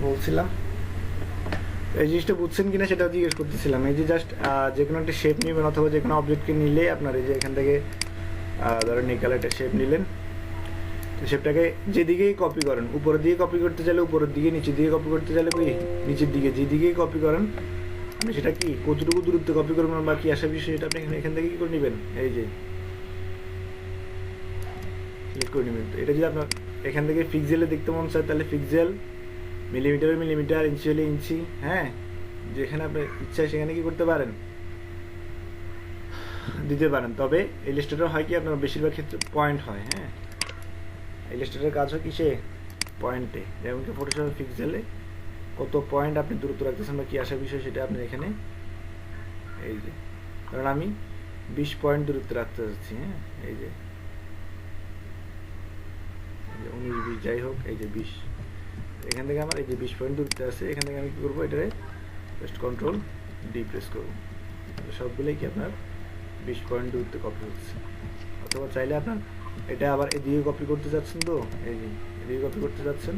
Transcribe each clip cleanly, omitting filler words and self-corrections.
বলছিলাম এই জিনিসটা বুঝছেন কিনা সেটা জিজ্ঞেস করতেছিলাম। এই যে জাস্ট যে কোনো একটা শেপ নেবেন অথবা যে কোনো অবজেক্টকে নিলে আপনার এই যে এখান থেকে ধরেন নিকাল একটা শেপ নিলেন, তো শেপটাকে যেদিকেই কপি করেন, উপরের দিকে কপি করতে চাইলে উপরের দিকে, নিচের দিকে কপি করতে চাইলে কি নিচের দিকে, যেদিকেই কপি করেন আপনি সেটা কি কতটুকু দূরত্বে কপি করবেন বা কি আসা বিষয় সেটা আপনি এখান থেকে কি করে নেবেন, এই যে সিলেক্ট করে নেবেন। তো এটা যদি আপনার এখান থেকে পিক্সেলে দেখতে মন চায় তাহলে পিক্সেল, মিলিমিটারে মিলিমিটার, ইঞ্চি হলে ইঞ্চি, হ্যাঁ যেখানে আপনার ইচ্ছা সেখানে কি করতে পারেন দিতে পারেন। তবে ইলাস্ট্রেটর হয় কি আপনার বেশিরভাগ ক্ষেত্রে পয়েন্ট হয়, হ্যাঁ ইলাস্ট্রেটরের কাজ হয় কিসে, পয়েন্টে। যেমন কি ফটোশপ পিক্সেলে কত পয়েন্ট আপনি দূরত্ব রাখতেছেন বা কি আসা বিষয় সেটা আপনি এখানে এই যে, কারণ আমি 20 পয়েন্ট দূরত্ব রাখতে চাচ্ছি, হ্যাঁ এই যে 19 20 যাই হোক, এই যে 20, এখান থেকে আমার এই যে 20 পয়েন্ট দূরত্বে আছে, এখান থেকে আমি কি করবো, এটারে জাস্ট কন্ট্রোল ডি প্রেস করবো, সবগুলোই কি আপনার 20 পয়েন্ট দূরত্বে কপি হচ্ছে। অথবা চাইলে আপনার এটা আবার এদিকে কপি করতে যাচ্ছেন, তো এই যে এদিকে কপি করতে যাচ্ছেন,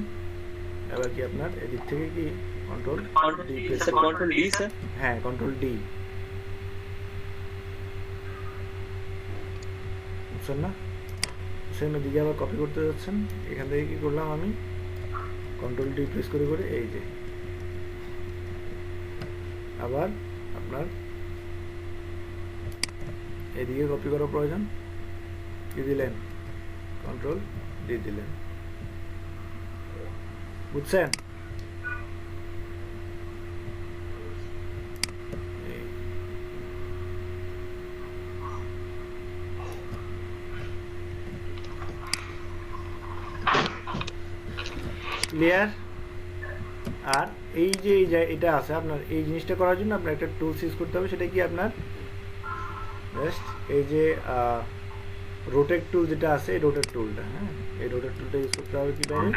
এবার কি আপনার এদিক থেকে কি কন্ট্রোল ডি প্রেস করুন, কন্ট্রোল ডি স্যার, হ্যাঁ কন্ট্রোল ডি, বুঝছেন না, সেম এদিকে আবার কপি করতে যাচ্ছেন, এখান থেকে কি করলাম আমি কন্ট্রোল ডি প্রেস করে করে এই যে আবার আপনার এদিকে কপি করার প্রয়োজন, কি দিলেন কন্ট্রোল ডি দিলেন, বুঝছেন। ক্লিয়ার। আর এই যে এটা আছে আপনার, এই জিনিসটা করার জন্য আপনার একটা টুলস ইউজ করতে হবে, সেটা কি আপনার জাস্ট এই যে রোটেট টুল যেটা আছে, এই রোটেট টুলটা, হ্যাঁ এই রোটেট টুলটা ইউজ করতে হবে কিভাবে,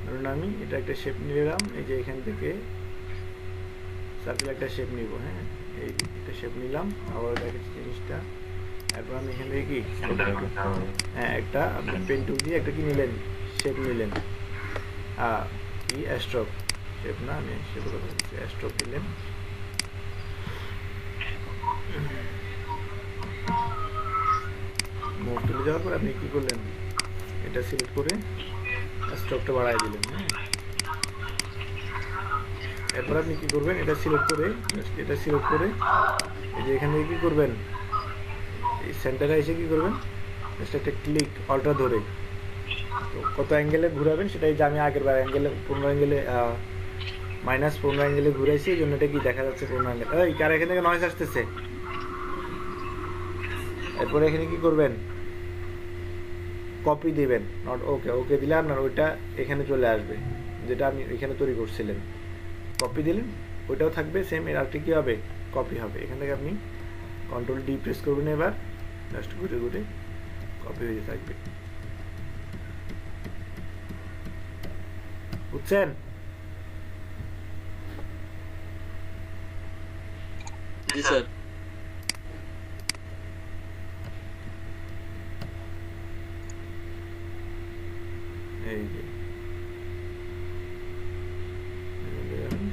ধরুন আমি এটা একটা শেপ নিলাম, এই যে এখান থেকে সার্কেল একটা শেপ নিব, হ্যাঁ এই একটা শেপ নিলাম, আবার দেখাচ্ছি জিনিসটা, তারপর আমি এখান থেকে কি হ্যাঁ একটা আপনি পেন টুল দিয়ে একটা কি নিলেন, শেপ নিলেন, কি স্ট্রোক শেপ না, আমি শেপ কথা বলছি, স্ট্রোক দিলেন, মোড তুলে যাওয়ার পর আপনি কি করলেন, এটা সিলেক্ট করে স্ট্রোকটা বাড়াই দিলেন, হ্যাঁ এরপর আপনি কি করবেন, এটা সিলেক্ট করে এই যে এখান থেকে কি করবেন, এই সেন্টারে এসে কি করবেন, জাস্ট একটা ক্লিক অল্টা ধরে, তো কত অ্যাঙ্গেলে ঘুরাবেন সেটাই যে আমি আগের বার অ্যাঙ্গেলে 15 অ্যাঙ্গেলে -15 অ্যাঙ্গেলে ঘুরাইছি, এই জন্য এটা কি দেখা যাচ্ছে 15 অ্যাঙ্গেল। এই কার এখান থেকে নয়েজ আসতেছে, এরপরে এখানে কি করবেন, কপি দিবেন, নট ওকে, ওকে দিলে আপনার ওইটা এখানে চলে আসবে যেটা আপনি এখানে তৈরি করছিলেন, কপি দিলেন ওইটাও থাকবে সেম, এর আরেকটা কি হবে, কপি হবে। এখান থেকে আপনি কন্ট্রোল ডি প্রেস করবেন, এবার জাস্ট ঘুরে ঘুরে কপি হয়ে থাকবে, বুঝছেন। জি স্যার। এই যে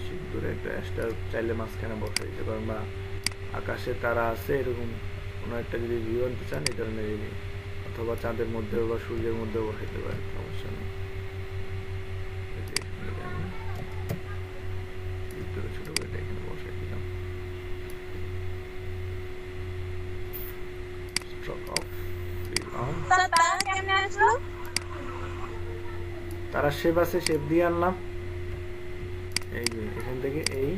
সিঁদুরে একটা স্টার চাইলে মাঝখানে বসে দিতে পারেন, বা আকাশে তারা আছে এরকম কোনো একটা যদি ভিউ আনতে চান এই ধরনের, অথবা চাঁদের মধ্যেও বা সূর্যের মধ্যেও বসাইতে পারেন, সমস্যা নেই। ছোট করে এখানে বসাই দিলাম, স্ট্রোক অফ, ফিল অন, তারা শেপ আছে, শেপ দিয়ে আনলাম, এই যে এখান থেকে এই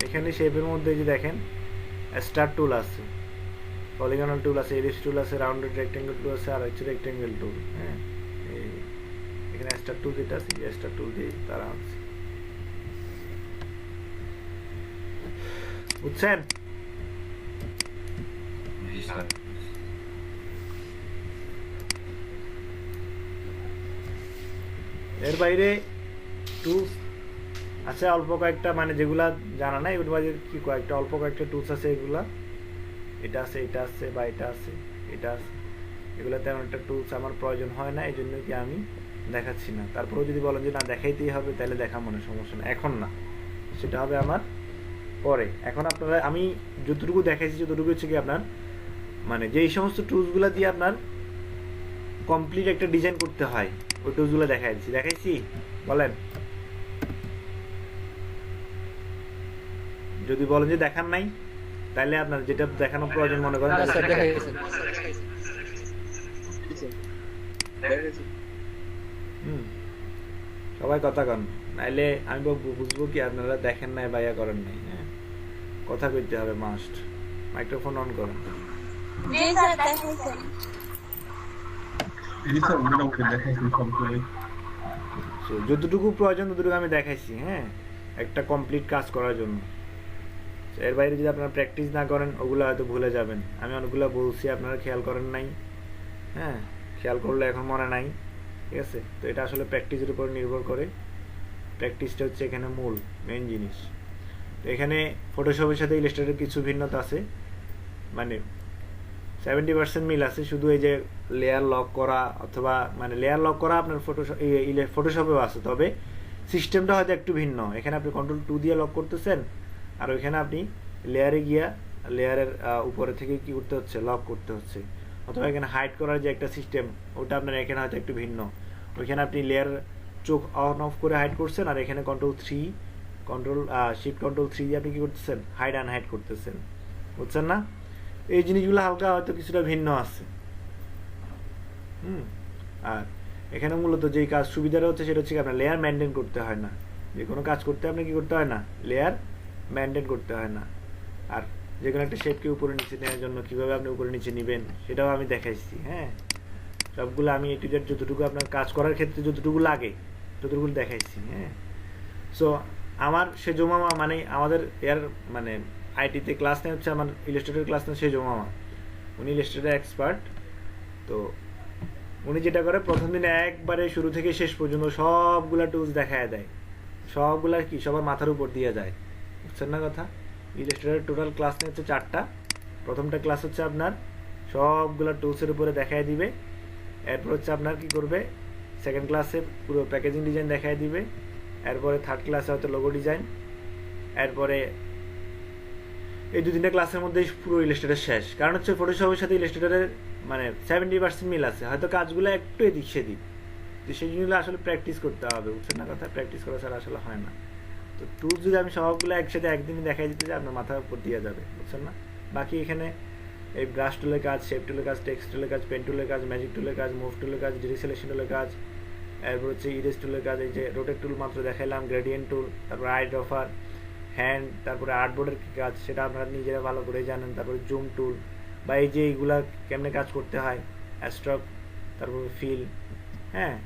এখানে শেপের মধ্যে যে দেখেন স্টার টুল আছে, পলিগনাল টুল আছে, এলিপস টুল আছে, রাউন্ডেড রেক্টেঙ্গেল টুল আছে, আর হচ্ছে রেক্টেঙ্গেল টুল, হ্যাঁ এই এখানে স্টার টুল যেটা আছে স্টার টুল দিয়ে তারা আছে, বুঝছেন। এর বাইরে টুলস আছে অল্প কয়েকটা, মানে যেগুলা জানা নাই ওর বাইরে কি কয়েকটা অল্প কয়েকটা টুলস আছে, এগুলা এটা আছে, এটা আছে, বা এটা আছে, এটা আছে, এগুলো তেমন একটা টুলস আমার প্রয়োজন হয় না, এই জন্য কি আমি দেখাচ্ছি না। তারপরেও যদি বলেন যে না দেখাইতেই হবে, তাহলে দেখা মনে সমস্যা না, এখন না, সেটা হবে আমার পরে। এখন আপনারা আমি যতটুকু দেখাইছি যতটুকু হচ্ছে কি আপনার মানে যেই সমস্ত টুলসগুলো দিয়ে আপনার কমপ্লিট একটা ডিজাইন করতে হয় ওই টুলসগুলো দেখাইছি বলেন। যদি বলেন যে দেখান নাই, তাহলে আপনার যেটা দেখানো প্রয়োজন মনে করেন সবাই কথা কন, নাইলে আমি বুঝবো কি আপনারা দেখেন নাই বা ইয়া করেন নাই। হ্যাঁ, কথা কইতে হবে মাস্ট। মাইক্রোফোন অন করুন। যতটুকু প্রয়োজন ততটুকু আমি দেখাইছি। হ্যাঁ, একটা কমপ্লিট কাজ করার জন্য। এর বাইরে যদি আপনারা প্র্যাকটিস না করেন ওগুলো হয়তো ভুলে যাবেন। আমি অনেকগুলো বলছি আপনারা খেয়াল করেন নাই। হ্যাঁ, খেয়াল করলে এখন মনে নাই। ঠিক আছে, তো এটা আসলে প্র্যাকটিসের উপর নির্ভর করে। প্র্যাকটিসটা হচ্ছে এখানে মূল মেইন জিনিস। তো এখানে ফটোশপের সাথে ইলাস্ট্রেটরের কিছু ভিন্নতা আছে, মানে 70% মিল আছে। শুধু এই যে লেয়ার লক করা, অথবা মানে লেয়ার লক করা আপনার ফটোশপেও আছে, তবে সিস্টেমটা হয়তো একটু ভিন্ন। এখানে আপনি কন্ট্রোল 2 দিয়ে লক করতেছেন, আর ওইখানে আপনি লেয়ারে গিয়া লেয়ারের উপরে থেকে কি করতে হচ্ছে, লক করতে হচ্ছে। অথবা এখানে হাইড করার যে একটা সিস্টেম, ওটা আপনার এখানে হয়তো একটু ভিন্ন। ওইখানে আপনি লেয়ার চোখ অন অফ করে হাইড করছেন, আর এখানে শিফট কন্ট্রোল 3 দিয়ে আপনি কি করতেছেন, হাইড আনহাইড করতেছেন। বুঝছেন না? এই জিনিসগুলো হালকা হয়তো কিছুটা ভিন্ন আছে। আর এখানে মূলত যেই কাজ সুবিধাটা হচ্ছে সেটা হচ্ছে আপনার লেয়ার মেনটেন করতে হয় না। যে কোনো কাজ করতে আপনি কি করতে হয় না, লেয়ার মেনটেন করতে হয় না। আর যে কোনো একটা শেপকে উপরে নিচে নেওয়ার জন্য কীভাবে আপনি উপরে নিচে নেবেন সেটাও আমি দেখাইছি। হ্যাঁ, সবগুলো আমি এ টু জেড যতটুকু আপনার কাজ করার ক্ষেত্রে যতটুকু লাগে ততটুকু দেখাইছি। হ্যাঁ, সো আমার সেজো মামা মানে আমাদের এর মানে আইটিতে ক্লাস নেয় হচ্ছে আমার ইলাস্ট্রেটর ক্লাস নেয় সেজো মামা। উনি ইলাস্ট্রেটর এক্সপার্ট। তো উনি যেটা করে প্রথম দিন একবারে শুরু থেকে শেষ পর্যন্ত সবগুলা টুলস দেখায় দেয়, সবগুলা কি সবার মাথার উপর দিয়ে যায়। বুঝছেন না কথা? ইলাস্ট্রেটর টোটাল ক্লাস নিয়ে হচ্ছে 4টা। প্রথমটা ক্লাস হচ্ছে আপনার সবগুলা টুলসের উপরে দেখায় দিবে। এরপর হচ্ছে আপনার কি করবে, সেকেন্ড ক্লাসে পুরো প্যাকেজিং ডিজাইন দেখায় দিবে। এরপরে থার্ড ক্লাসে হয়তো লোগো ডিজাইন। এরপরে এই 2-3টা ক্লাসের মধ্যেই পুরো ইলাস্ট্রেটর শেষ। কারণ হচ্ছে ফটোশপের সাথে ইলাস্ট্রেটরের মানে 70% মিল আছে, হয়তো কাজগুলো একটু এদিক সেদিক। তো সেই জিনিসগুলো আসলে প্র্যাকটিস করতে হবে। বুঝছেন না কথা? প্র্যাকটিস করা ছাড়া আসলে হয় না। তো টুলস যদি আমি সবগুলো একসাথে একদিনই দেখাই দিতে যাই, আপনার মাথার উপর দিয়ে যাবে। বুঝছেন না? বাকি এখানে এই ব্রাশ টুলের কাজ, শেপ টুলের কাজ, টেক্সট টুলের কাজ, পেন টুলের কাজ, ম্যাজিক টুলের কাজ, মুভ টুলের কাজ, ডিরেক্ট সিলেকশন টুলের কাজ, এরপর হচ্ছে ইরেজ টুলের কাজ, এই যে রোটেট টুল মাত্র দেখাইলাম, গ্রেডিয়েন্ট টুল, তারপর আই ড্রপার, হ্যান্ড, তারপরে আর্টবোর্ডের কাজ সেটা আপনারা নিজেরা ভালো করে জানেন। তারপরে জুম টুল, বা এই যে এইগুলা কেমনে কাজ করতে হয়, অ্যাস্ট্রক, তারপরে ফিল। হ্যাঁ,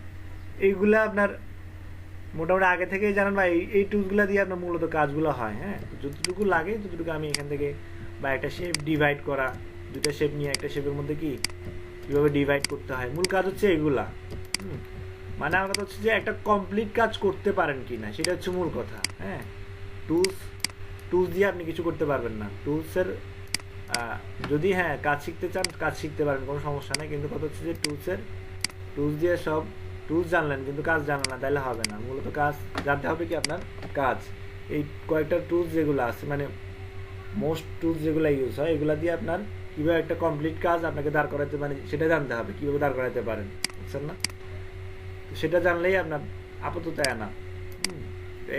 এইগুলা আপনার মোটামুটি আগে থেকেই জানেন, বা এই টুলসগুলো দিয়ে আপনার মূলত কাজগুলো হয়। হ্যাঁ, যতটুকু লাগে ততটুকু আমি এখান থেকে, বা একটা শেপ ডিভাইড করা, দুটা শেপ নিয়ে একটা শেপের মধ্যে কীভাবে ডিভাইড করতে হয়, মূল কাজ হচ্ছে এগুলা। মানে আমার কথা হচ্ছে যে একটা কমপ্লিট কাজ করতে পারেন কি না সেটা হচ্ছে মূল কথা। হ্যাঁ, টুলস দিয়ে আপনি কিছু করতে পারবেন না। টুলসের যদি হ্যাঁ কাজ শিখতে চান, কাজ শিখতে পারেন, কোনো সমস্যা নেই। কিন্তু কথা হচ্ছে যে টুলস দিয়ে সব টুলস জানলেন কিন্তু কাজ জানলেন না, তাহলে হবে না। মূলত কাজ জানতে হবে কি আপনার কাজ। এই কয়েকটা টুলস যেগুলো আছে, মানে মোস্ট টুলস যেগুলো ইউজ হয়, এগুলো দিয়ে আপনার কীভাবে একটা কমপ্লিট কাজ আপনাকে দাঁড় করাতে, মানে সেটা জানতে হবে কীভাবে দাঁড় করাতে পারেন। বুঝছেন না? সেটা জানলেই আপনার আপাতত না।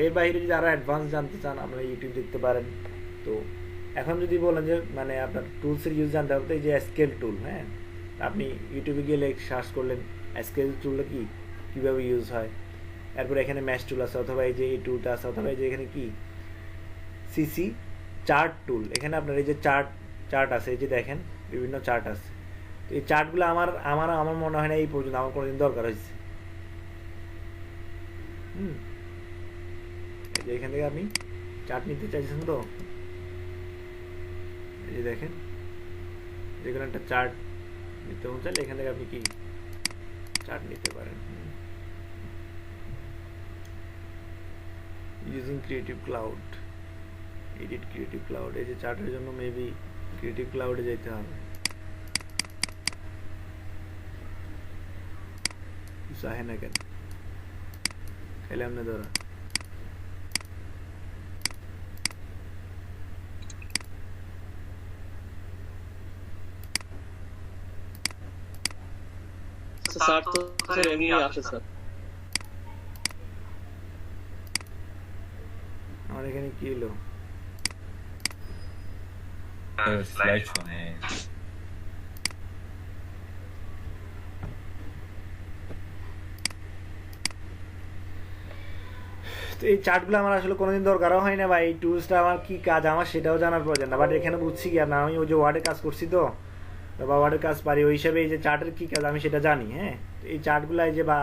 এর বাইরে যদি আরও অ্যাডভান্স জানতে চান, আপনারা ইউটিউব দেখতে পারেন। তো এখন যদি বলেন যে মানে আপনার টুলসের ইউজ জানতে হবে, এই যে স্কেল টুল, হ্যাঁ, আপনি ইউটিউবে গিয়ে সার্চ করলেন স্কেল টুলটা কীভাবে ইউজ হয়। এরপর এখানে ম্যাশ টুল আছে, অথবা এই যে এই টুলটা আছে, অথবা এই যে এখানে কি সিসি চার্ট টুল। এখানে আপনার এই যে চার্ট আছে, এই যে দেখেন বিভিন্ন চার্ট আছে। তো এই চার্টগুলো আমার মনে হয় না এই পর্যন্ত আমার কোনোদিন দরকার হয়েছে। এখান থেকে আপনি চার্ট নিতে চাইছেন, তো এই যে দেখেন যে কোনো একটা চার্ট নিতে মন চাইলে এখান থেকে আপনি কি চার্ট নিতে পারেন। Using creative cloud, edit creative cloud. এই যে চার্টের জন্য মেবি ক্রিয়েটিভ ক্লাউডে যেতে হবে, চাহে না কেন খেলাম না ধরা। স্যার তো স্যার এমনি আসে স্যার। আমার এখানে কি এলো? স্লাইড শো নেই। তো এই চার্টগুলো আমার আসলে কোনোদিন দরকারও হয় না, বা এই টুলসটা আমার কি কাজ আমার সেটাও জানার প্রয়োজন না। বাট এখানে বুঝছি কি না, আমি ওই যে ওয়ার্ডে কাজ করছি তো, বা ওয়ার্ডের কাজ পারি, ওই হিসাবে এই যে চার্টের কী কাজ আমি সেটা জানি। হ্যাঁ, এই চার্টগুলো এই যে বা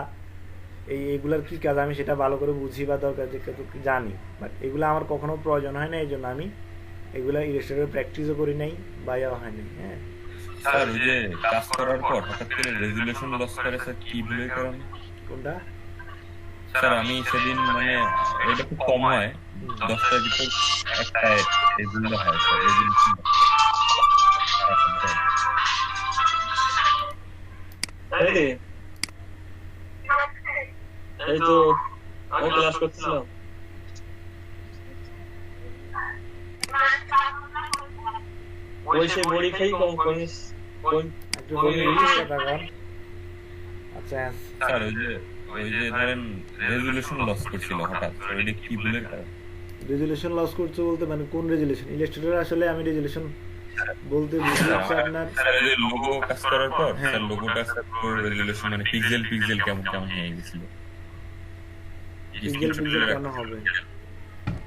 এইগুলোর কী কাজ আমি সেটা ভালো করে বুঝি বা দরকার যে জানি। বাট এগুলো আমার কখনো প্রয়োজন হয় না, এই জন্য আমি এগুলো ইলাস্ট্রেটর প্র্যাকটিসও করি নাই বা ইয়া হয় নাই। হ্যাঁ স্যার ওই যে কাজ করার পর হঠাৎ করে রেজুলেশন লস করে স্যার, কি ভুলের কারণে? কোনটা? স্যার আমি সেদিন মানে ওইটা খুব কম হয়, 10টার ভিতর একটা রেজুলেশন হয় স্যার, রেজুলেশন। এই তো আমি ক্লাস করছিলাম। ওই সে বড়ি খাই কম করিস কোন একটু বলি কথা কর। আচ্ছা স্যার ওই যে ধরেন রেজুলেশন লস করছিল হঠাৎ, ওইটা কি ভুলের কারণে? রেজুলেশন লস করছে বলতে মানে কোন রেজুলেশন? ইলাস্ট্রেটর আসলে আমি রেজুলেশন বলতে বুঝি হচ্ছে আপনার স্যার এই যে লোগো কাজ করার পর স্যার লোগোটা স্যার রেজুলেশন মানে পিক্সেল পিক্সেল কেমন কেমন হয়ে গেছিল। পিক্সেল পিক্সেল কেন হবে?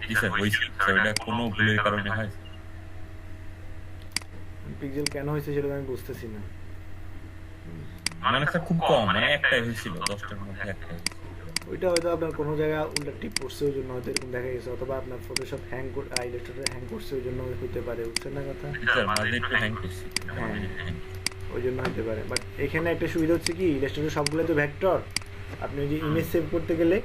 জি স্যার হয়েছিল স্যার, এটা কোনো ভুলের কারণে হয়? পিক্সেল কেন হয়েছে সেটা আমি বুঝতেছি না। মানে স্যার খুব কম, মানে একটাই হয়েছিল, 10টার মধ্যে একটাই। ওইটা হয়তো আপনার কোনো জায়গায় উল্টা টিপ পড়ছে ওই জন্য হয়তো এরকম দেখা গেছে, অথবা আপনার ফটোশপ হ্যাং ইলাস্ট্রেটর হ্যাং করছে ওই জন্য হতে পারে, বুঝছেন না কথা? স্যার মাঝে একটু হ্যাং করছি, হ্যাঁ ওই জন্য হতে পারে। বাট এখানে একটা সুবিধা হচ্ছে কি, ইলাস্ট্রেটর সবগুলো তো ভেক্টর। আপনি ওই যে ইমেজ সেভ করতে গেলে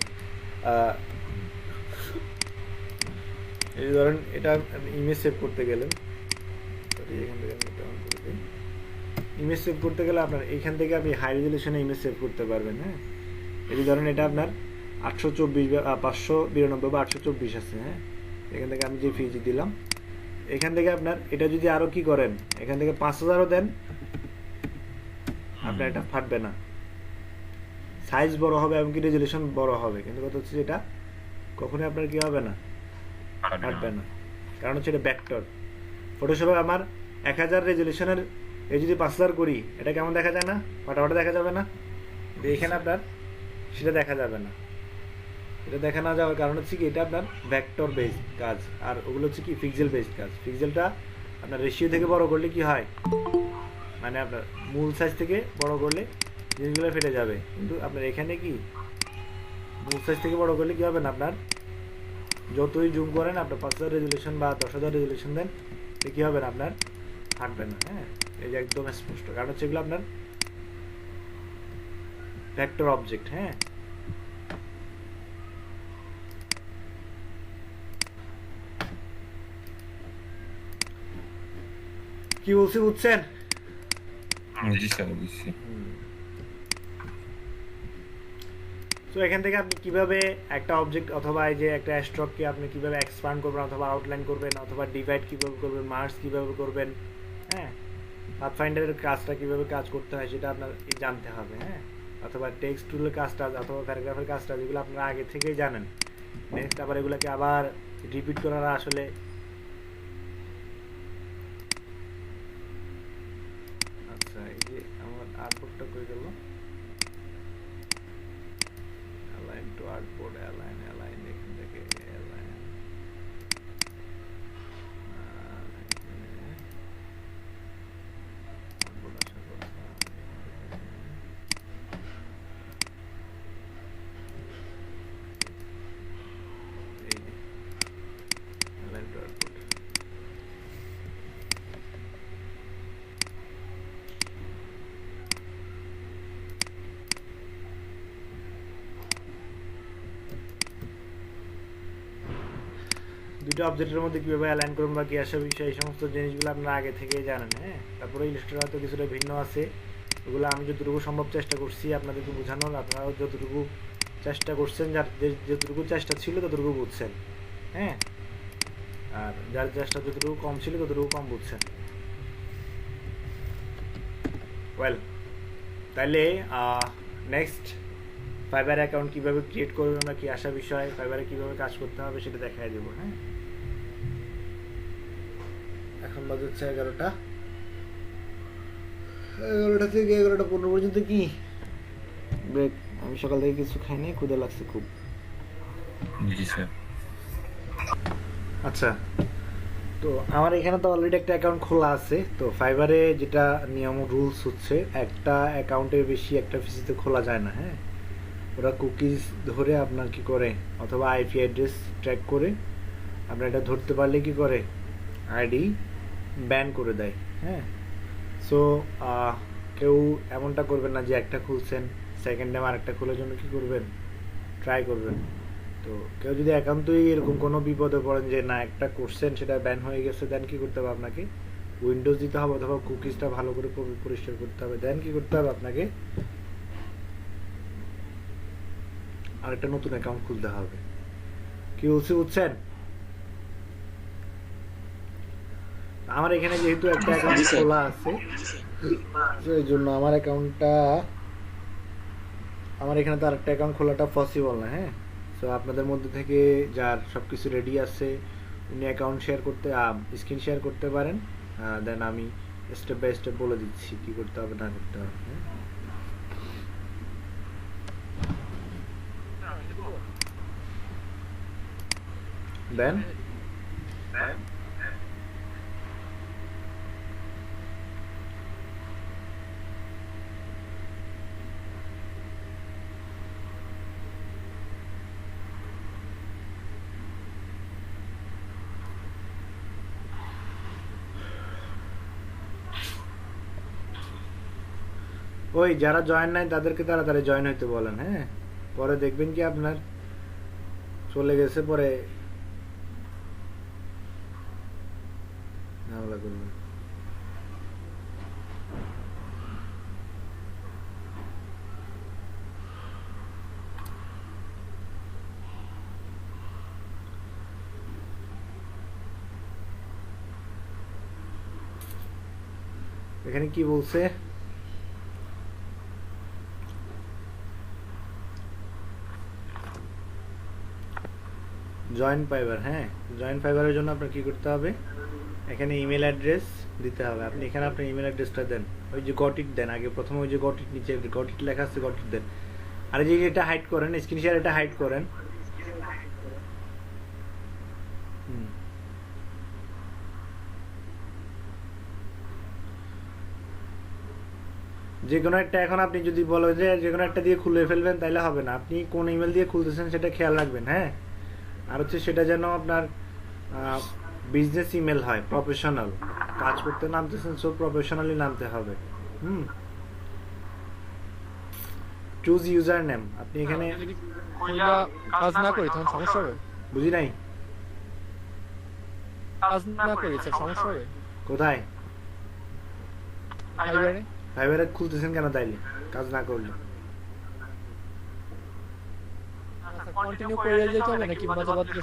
এই ধরেন এটা ইমেজ সেভ করতে গেলেন, এখান থেকে আমি ডাউন করে দিই। ইমেজ সেভ করতে গেলে আপনার এইখান থেকে আপনি হাই রেজুলেশনে ইমেজ সেভ করতে পারবেন। হ্যাঁ, এই ধরেন এটা আপনার 824 বা 592 বা 824 আছে। হ্যাঁ, এখান থেকে আমি যে ফিজি দিলাম, এখান থেকে আপনার এটা যদি আরো কি করেন, এখান থেকে 5000ও দেন, আপনার এটা ফাটবে না, সাইজ বড় হবে এবং কি রেজুলেশন বড় হবে, কিন্তু কথা হচ্ছে এটা কখনোই আপনার কি হবে না, ফাটবে না। কারণ হচ্ছে এটা ভেক্টর। ফটোশপে আমার 1000 রেজুলেশনের এই যদি 5000 করি, এটা কেমন দেখা যায় না? ফাটাফাটা দেখা যাবে না? কিন্তু এখানে আপনার সেটা দেখা যাবে না। এটা দেখা না যাওয়ার কারণ হচ্ছে কি, এটা আপনার ভেক্টর বেসড কাজ, আর ওগুলো হচ্ছে কি পিক্সেল বেসড কাজ। পিক্সেলটা আপনার রেশিও থেকে বড় করলে কি হয়, মানে আপনার মূল সাইজ থেকে বড় করলে জিনিসগুলো ফেটে যাবে। কিন্তু আপনার এখানে কি মূল সাইজ থেকে বড় করলে কি হবে না, আপনার যতই জুম করেন আপনার 5000 রেজুলেশন বা 10000 রেজুলেশন দেন, কি হবে না, আপনার ফাটবে না। হ্যাঁ, এই যে একদম স্পষ্ট, কারণ হচ্ছে এগুলো আপনার ভেক্টর অবজেক্ট। হ্যাঁ, কি বলছি বুঝছেন? জি স্যার বুঝছি। তো এখান থেকে আপনি কিভাবে একটা অবজেক্ট অথবা এই যে একটা স্ট্রোককে আপনি কিভাবে এক্সপ্যান্ড করবেন অথবা আউটলাইন করবেন অথবা ডিভাইড কিভাবে করবেন, মার্জ কিভাবে করবেন, হ্যাঁ, পাথফাইন্ডারের কাজটা কিভাবে কাজ করতে হয় সেটা আপনার জানতে হবে। হ্যাঁ, অথবা টেক্সট টুলের কাজটা অথবা প্যারাগ্রাফের কাজটা যেগুলো আপনারা আগে থেকেই জানেন, নেক্সট আবার এগুলোকে আবার রিপিট করার আসলে আচ্ছা। এই যে আমার আর্টবোর্ডটা করে গেল, অ্যালাইন টু আর্টবোর্ড, অ্যালাইন এখান থেকে অ্যালাইন, আর্টবোর্ড আসার কথা এই যে অ্যালাইন টু আর্টবোর্ড। দুইটা অবজেক্টের মধ্যে কীভাবে অ্যালাইন করুন বা কী আসা বিষয় এই সমস্ত জিনিসগুলো আপনারা আগে থেকেই জানেন। হ্যাঁ, তারপরে ইলাস্ট্রেটর হয়তো কিছুটা ভিন্ন আছে, ওগুলো আমি যতটুকু সম্ভব চেষ্টা করছি আপনাদেরকে বোঝানোর, আপনারাও যতটুকু চেষ্টা করছেন, যার যতটুকু চেষ্টা ছিল ততটুকু বুঝছেন। হ্যাঁ, আর যার চেষ্টা যতটুকু কম ছিল ততটুকু কম বুঝছেন। ওয়েল, তাইলে নেক্সট ফাইবার অ্যাকাউন্ট কীভাবে ক্রিয়েট করবেন বা কী আসা বিষয়, ফাইবারে কীভাবে কাজ করতে হবে সেটা দেখাই দেবো। হ্যাঁ, এখন বাজে হচ্ছে 11টা থেকে 11:15 পর্যন্ত কি ব্রেক। আমি সকাল থেকে কিছু খাইনি, ক্ষুধা লাগছে খুব। জি স্যার। আচ্ছা, তো আমার এখানে তো অলরেডি একটা অ্যাকাউন্ট খোলা আছে। তো ফাইবারে যেটা নিয়ম রুলস হচ্ছে, একটা অ্যাকাউন্টের বেশি একটা পিসিতে খোলা যায় না। হ্যাঁ, ওরা কুকিজ ধরে আপনার কি করে, অথবা আইপি অ্যাড্রেস ট্র্যাক করে আপনার এটা ধরতে পারলে কি করে আইডি ব্যান করে দেয়। হ্যাঁ, সো কেউ এমনটা করবেন না যে একটা খুলছেন সেকেন্ড টাইম আরেকটা খোলার জন্য কি করবেন, ট্রাই করবেন। তো কেউ যদি একান্তই এরকম কোনো বিপদে পড়েন যে না একটা করছেন সেটা ব্যান হয়ে গেছে, দেন কি করতে হবে আপনাকে, উইন্ডোজ দিতে হবে অথবা কুকিজটা ভালো করে পরিষ্কার করতে হবে। দেন কি করতে হবে আপনাকে, আরেকটা নতুন অ্যাকাউন্ট খুলতে হবে। কি বলছি বুঝছেন? আমার এখানে যেহেতু একটা অ্যাকাউন্ট খোলা আছে, এই জন্য আমার এখানে তো আরেকটা অ্যাকাউন্ট খোলাটা পসিবল না। হ্যাঁ, সো আপনাদের মধ্যে থেকে যার সবকিছু রেডি আছে উনি অ্যাকাউন্ট শেয়ার করতে, স্ক্রিন শেয়ার করতে পারেন। দেন আমি স্টেপ বাই স্টেপ বলে দিচ্ছি কি করতে হবে না করতে হবে। দেন ওই যারা জয়েন নাই তাদেরকে তাড়াতাড়ি জয়েন হইতে বলেন। হ্যাঁ, পরে দেখবেন কি আপনার চলে গেছে, পরে ঝামেলা করবেন। এখানে কি বলছে, জয়েন ফাইবার। হ্যাঁ, জয়েন ফাইবারের জন্য আপনার কি করতে হবে, এখানে ইমেল অ্যাড্রেস দিতে হবে। আপনি এখানে আপনার ইমেল অ্যাড্রেসটা দেন, ওই যে গটিট দেন আগে, প্রথমে ওই যে গটিট নিচে গটিট লেখা আছে গটিট দেন। আর এই যে এটা হাইড করেন, স্ক্রিন শেয়ার এটা হাইড করেন। যে কোনো একটা, এখন আপনি যদি বলো যে কোনো একটা দিয়ে খুলে ফেলবেন তাহলে হবে না, আপনি কোন ইমেল দিয়ে খুলতেছেন সেটা খেয়াল রাখবেন। হ্যাঁ, আর হচ্ছে সেটা যেন আপনার বিজনেস ইমেল হয়, প্রফেশনাল। কাজ করতে নামতেছেন সব প্রফেশনালি নামতে হবে। Choose user name. আপনি এখানে কাজ না করি তখন সমস্যা হবে? বুঝি নাই, কাজ না করি স্যার সমস্যা হবে কোথায়? ফাইবারে। ফাইবারে খুলতেছেন কেন তাইলে কাজ না করলে? কন্টিনিউ করে যেতে হবে নাকি মাঝে মাঝে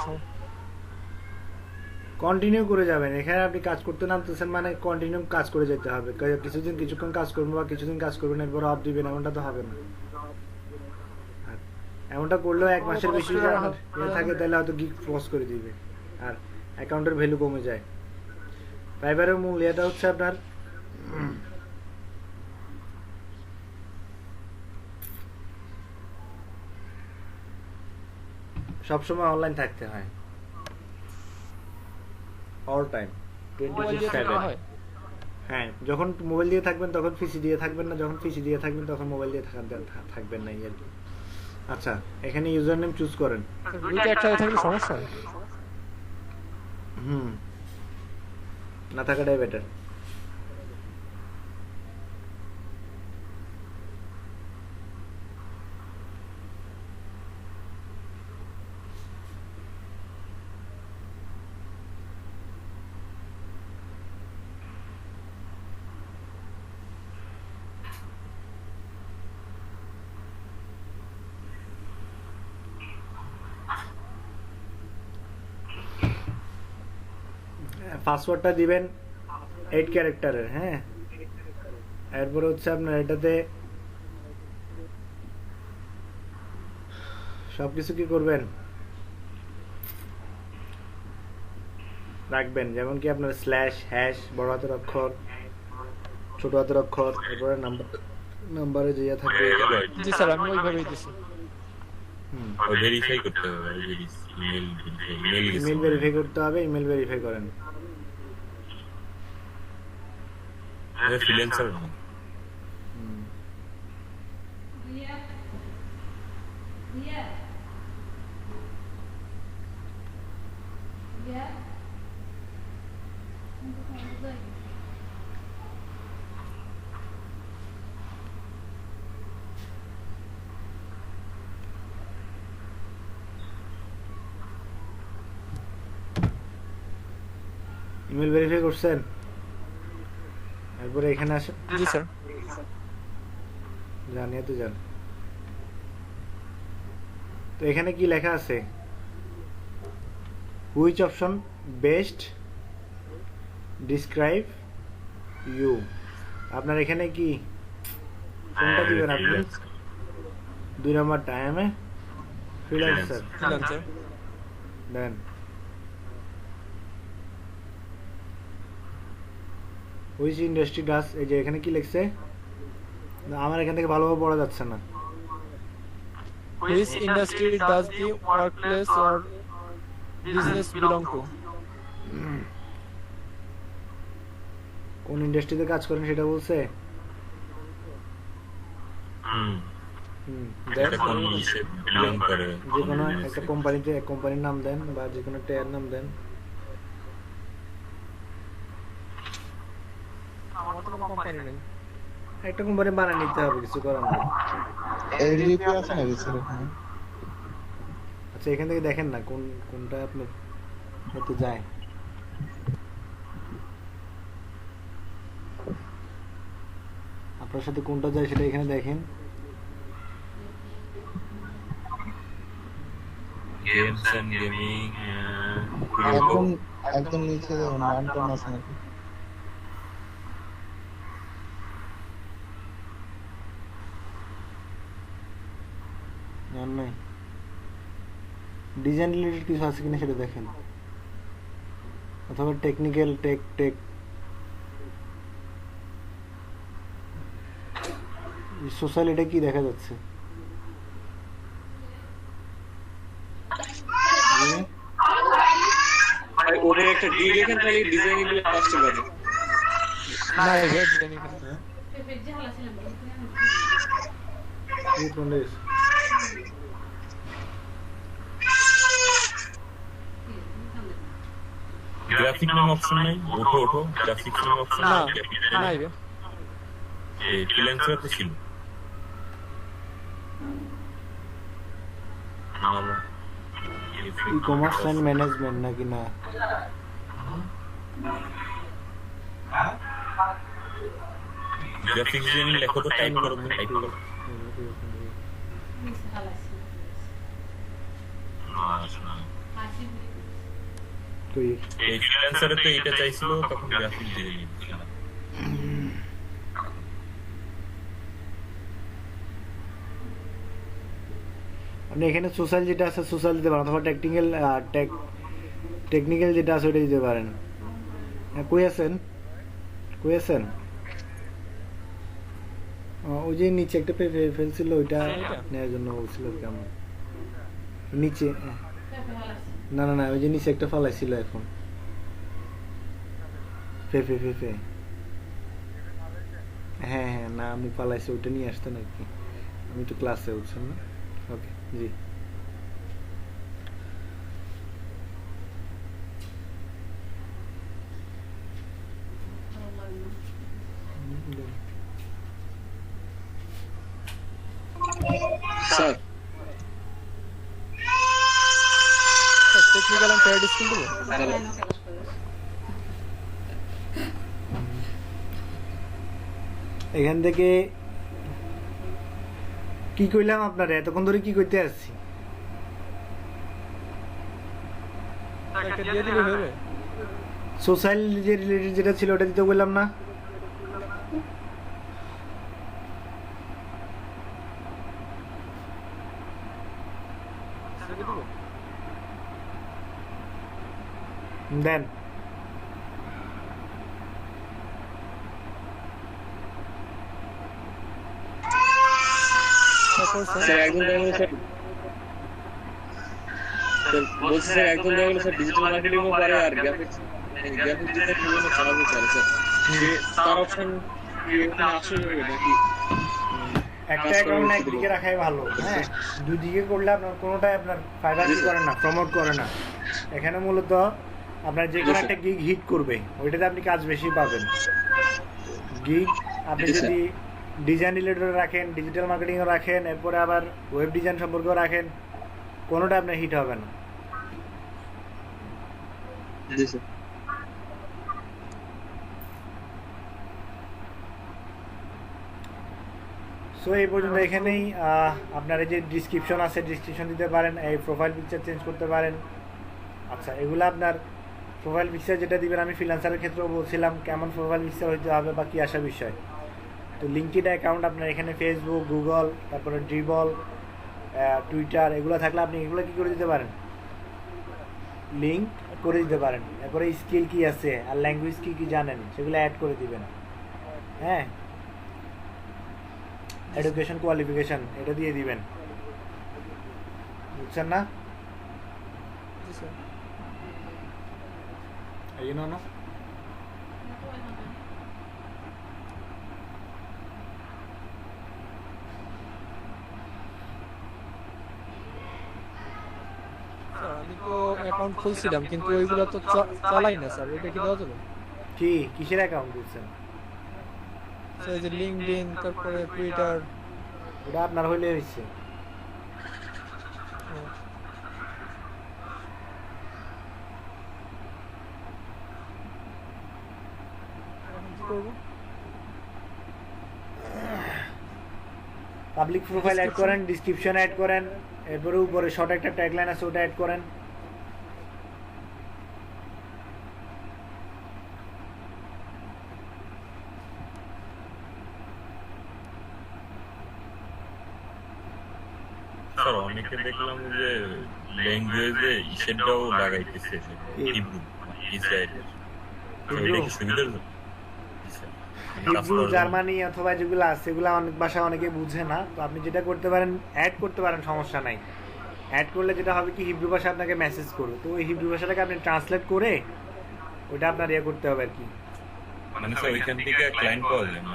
কন্টিনিউ করে যাবেন। এখানে আপনি কাজ করতে নামতেছেন মানে কন্টিনিউ কাজ করে যেতে হবে। কিছুক্ষণ কাজ করবেন বা কিছুদিন কাজ করবেন, এরপর অফ দিবেন, এমনটা তো হবে না। এমনটা করলেও 1 মাসের বেশি থাকে তাহলে হয়তো গিগ পজ করে দিবে আর অ্যাকাউন্টের ভ্যালু কমে যায়। ফাইবারের মূল এটা হচ্ছে আপনার সবসময় অনলাইন থাকতে হয়, অল টাইম 24/7। হ্যাঁ, যখন মোবাইল দিয়ে থাকবেন তখন পিসি দিয়ে থাকবেন না, যখন পিসি দিয়ে থাকবেন তখন মোবাইল দিয়ে থাকবেন না আর কি। আচ্ছা, এখানে ইউজার নেম চুজ করেন। দুইটা একসাথে থাকলে সমস্যা হয়। না থাকাটাই বেটার। পাসওয়ার্ডটা দিবেন 8 ক্যারেক্টারের। হ্যাঁ, এরপর হচ্ছে আপনার এটাতে সবকিছু কি করবেন রাখবেন, যেমন কি আপনার স্ল্যাশ, হ্যাশ, বড় হাতের অক্ষর, ছোট হাতের অক্ষর, এরপরে নাম্বারে যে ইয়ে থাকবে। জি স্যার, আমি ওইভাবেই দিছি। ভেরিফাই করতে হবে, ইমেল ভেরিফাই করতে হবে, ইমেল ভেরিফাই করেন। ফ্রিল্যান্সার ইমেল ভেরিফাই করছেন? এরপরে এখানে আসেন। জি স্যার। জানিয়ে তো যান। তো এখানে কি লেখা আছে? Which option best describe you. আপনার এখানে কি কোনটা দিবেন আপনি? 2 নাম্বারটা, I am a freelancer freelancer. দেন। হুইচ ইন্ডাস্ট্রি ডাস, এই যে এখানে কি লিখছে? না, আমার এখান থেকে ভালোভাবে পড়া যাচ্ছে না। Which industry does the workplace or business belong to? কোন ইন্ডাস্ট্রিতে কাজ করেন সেটা বলছে। এটা কোন ইসে বিলং করে? যে কোনো একটা কোম্পানিতে, কোম্পানির নাম দেন বা যে কোনো একটা এর নাম দেন। আমার তো কোনো কোম্পানি নেই। একটা কোম্পানি বানিয়ে নিতে হবে, কিছু করার নেই। এলডিপি আছে নাকি স্যার এখানে? আচ্ছা, এখান থেকে দেখেন না কোনটা আপনার হতে যায়। আপনার সাথে কোনটা যায় সেটা এখানে দেখেন। গেমস এন্ড গেমিং, একদম একদম নিচে নামটা আছে নাকি? জান নাই ডিজাইন রিলেটেড কিছু আছে কিনা সেটা দেখেন, অথবা টেকনিক্যাল টেক সোশ্যাল, এটা কি দেখা যাচ্ছে? ওরে একটা ডি লেখেন তাহলে ডিজাইন গুলো আসতে পারে। না, রেড জানি এখানে। এই কোনটা আছে? গ্রাফিক নাম অপশন নাই? ওঠো গ্রাফিক নাম অপশন না, নাই। নাই রে। এই ফ্রিল্যান্সার তো ছিল না? ই কমার্স এন্ড ম্যানেজমেন্ট নাকি না? গ্রাফিক্স ডিজাইনিং লেখো তো, টাইপ করো, টাইপ করো। তো এই ফ্রিল্যান্সারে তো এটা চাইছিল, তখন গ্রাফিক ডিজাইনিং ছিল। আপনি এখানে সোশ্যাল যেটা আছে সোশ্যাল দিতে পারেন, অথবা টেকনিক্যাল যেটা আছে ওটা দিতে পারেন। হ্যাঁ, কই আছেন? ওই যে নিচে একটা ফেলছিল, ওইটা নেওয়ার জন্য বলছিল আর কি আমার। নিচে না, ওই যে নিচে একটা ফালাইছিল এখন। হ্যাঁ, না আমি ফালাইছি, ওইটা নিয়ে আসতেন আর কি। আমি তো ক্লাসে, বুঝছেন না? ওকে, জি। Sir technical and trade skill দেবো। এখান থেকে কি কইলাম আপনারা? এতক্ষণ ধরে কি করতে আসছি? একটা দিয়ে দিলে হবে। সোশ্যাল যে রিলেটেড যেটা ছিল ওটা দিতে বললাম না? সেটা দিব? দেন। তারপর স্যার স্যার একজন দেখা গেলো স্যার বলছি স্যার একজন দেখা গেলো স্যার ডিজিটাল মার্কেটিংও পারে আর গ্রাফিক্স ডিজাইন বিভিন্ন কাজও করে স্যার তার অপশন কি এখানে আসে নাকি একটা কাজ করার অ্যাকাউন্ট উচিত একদিকে বলে? রাখাই ভালো, হ্যাঁ। দুই দিকে করলে আপনার কোনোটাই আপনার ফায়দা জি, স্যার। করে না, প্রমোট করে না। এখানে মূলত আপনার যে কোনো জি, একটা গিগ হিট করবে, ওইটাতে আপনি কাজ বেশি পাবেন। গিগ আপনি জি, স্যার। যদি ডিজাইন রিলেটেড রাখেন, ডিজিটাল মার্কেটিংও রাখেন, এরপরে আবার ওয়েব ডিজাইন সম্পর্কেও রাখেন, কোনোটা আপনার হিট হবে না। জি স্যার। সো এই পর্যন্ত এখানেই আপনার এই যে ডিসক্রিপশন আছে, ডিসক্রিপশন দিতে পারেন, এই প্রোফাইল পিকচার চেঞ্জ করতে পারেন। আচ্ছা, এগুলো আপনার প্রোফাইল পিকচার যেটা দিবেন, আমি ফ্রিল্যান্সারের ক্ষেত্রেও বলছিলাম কেমন প্রোফাইল পিকচার হইতে হবে বা কী আসা বিষয়। তো লিঙ্কড অ্যাকাউন্ট আপনার এখানে ফেসবুক, গুগল, তারপরে ড্রিবল, টুইটার, এগুলো থাকলে আপনি এগুলো কী করে দিতে পারেন, লিঙ্ক করে দিতে পারেন। এরপরে স্কিল কী আছে আর ল্যাঙ্গুয়েজ কী কী জানেন সেগুলো অ্যাড করে দিবেন, হ্যাঁ। এডুকেশন কোয়ালিফিকেশন এটা দিয়ে দিবেন, বুঝছেন না? জি স্যার। এই জন্য না স্যার আমি তো অ্যাকাউন্ট খুলছিলাম কিন্তু ওইগুলো তো চালাই না স্যার, ওইটা কি দেওয়া যাবে? কি কিসের অ্যাকাউন্ট দিচ্ছেন? স্যার এই যে লিঙ্কডইন তারপরে টুইটার। ওটা আপনার হইলে হয়েছে। এখন কি করবো? পাবলিক প্রোফাইল অ্যাড করেন, ডিসক্রিপশন অ্যাড করেন, এরপরে উপরে শর্ট একটা ট্যাগলাইন আছে ওটা অ্যাড করেন। স্যার অনেকে দেখলাম যে ল্যাঙ্গুয়েজে সেটাও লাগাইতেছে হিব্রু, ইসরায়েলের। তো এটা কি সুবিধার জন্য? হিব্রু, জার্মানি অথবা যেগুলো আছে সেগুলো অনেক ভাষা অনেকে বুঝে না। তো আপনি যেটা করতে পারেন, অ্যাড করতে পারেন, সমস্যা নাই। অ্যাড করলে যেটা হবে কি, হিব্রু ভাষা আপনাকে মেসেজ করবে, তো ওই হিব্রু ভাষাটাকে আপনি ট্রান্সলেট করে ওটা আপনার ইয়ে করতে হবে আর কি। মানে স্যার ওইখান থেকে ক্লায়েন্ট পাওয়া যায় না?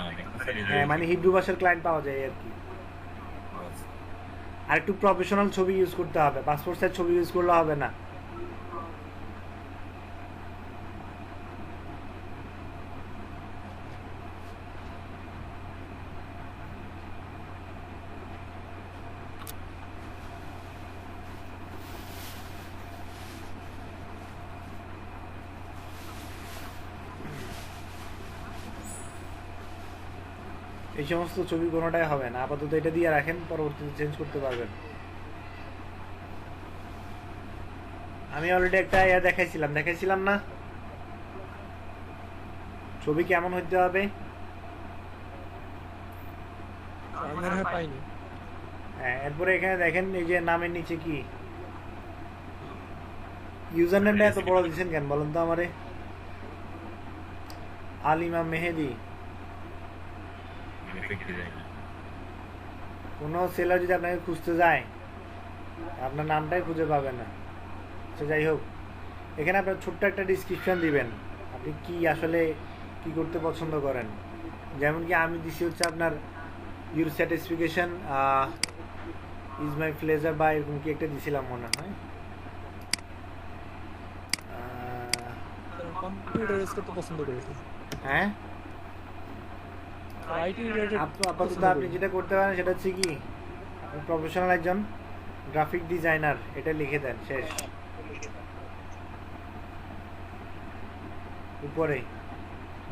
হ্যাঁ, মানে হিব্রু ভাষার ক্লায়েন্ট পাওয়া যায় আর কি। আর একটু প্রফেশনাল ছবি ইউজ করতে হবে, পাসপোর্ট সাইজ ছবি ইউজ করলে হবে না। এই সমস্ত ছবি কোনোটাই হবে না, আপাতত এটা দিয়ে রাখেন, পরবর্তীতে চেঞ্জ করতে পারবেন। আমি অলরেডি একটা ইয়া দেখাইছিলাম না, ছবি কেমন হইতে হবে। আমি মনে হয় পাইনি। হ্যাঁ, এরপরে এখানে দেখেন এই যে নামের নিচে কি ইউজার নেমটা এত বড় দিচ্ছেন কেন বলেন তো আমারে? আলিমা মেহেদি। কোনো সেলার যদি আপনাকে খুঁজতে যায়, আপনার নামটাই খুঁজে পাবে না। আচ্ছা, যাই হোক, এখানে আপনার ছোট্ট একটা ডিসক্রিপশন দিবেন, আপনি কি আসলে কি করতে পছন্দ করেন। যেমন কি আমি দিছি হচ্ছে আপনার your satisfaction is my pleasure বা এরকম কি একটা দিছিলাম মনে হয়। কম্পিউটার ইউজ করতে পছন্দ করেছি। হ্যাঁ, আইটি রিলেটেড আপাতত আপনি যেটা করতে পারেন সেটা হচ্ছে কি, প্রফেশনাল একজন গ্রাফিক ডিজাইনার, এটা লিখে দেন, শেষ। উপরে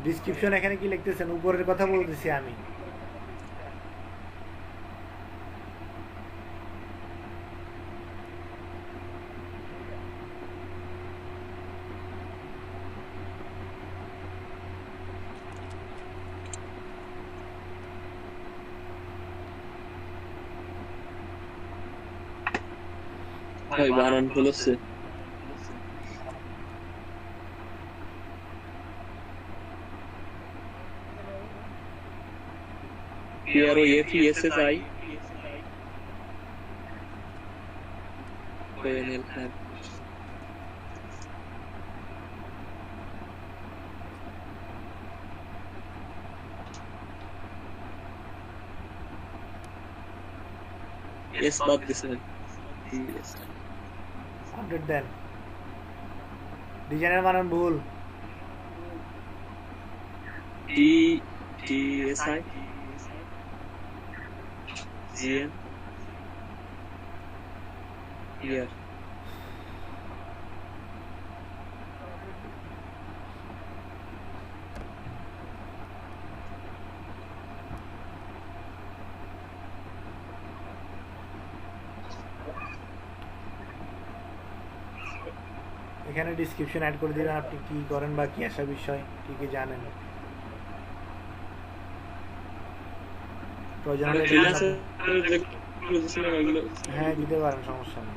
ডিসক্রিপশন এখানে কি লিখতেছেন, উপরের কথা বলতেছি আমি। ভাই বানান ভুল হচ্ছে। PROFESSI ONL হ্যাঁ। এস বাদ দিছে ভাই। আপডেট দেন। ডিজাইনের বানান ভুল। TSI GN ইয়ার এখানে ডিসক্রিপশন অ্যাড করে দিবেন আপনি কি করেন বা কি আসা বিষয় কি কি জানেন। প্রয়োজন হলে ফ্রিল্যান্সার যে পজিশনে ওগুলো হ্যাঁ দিতে পারেন, সমস্যা নেই।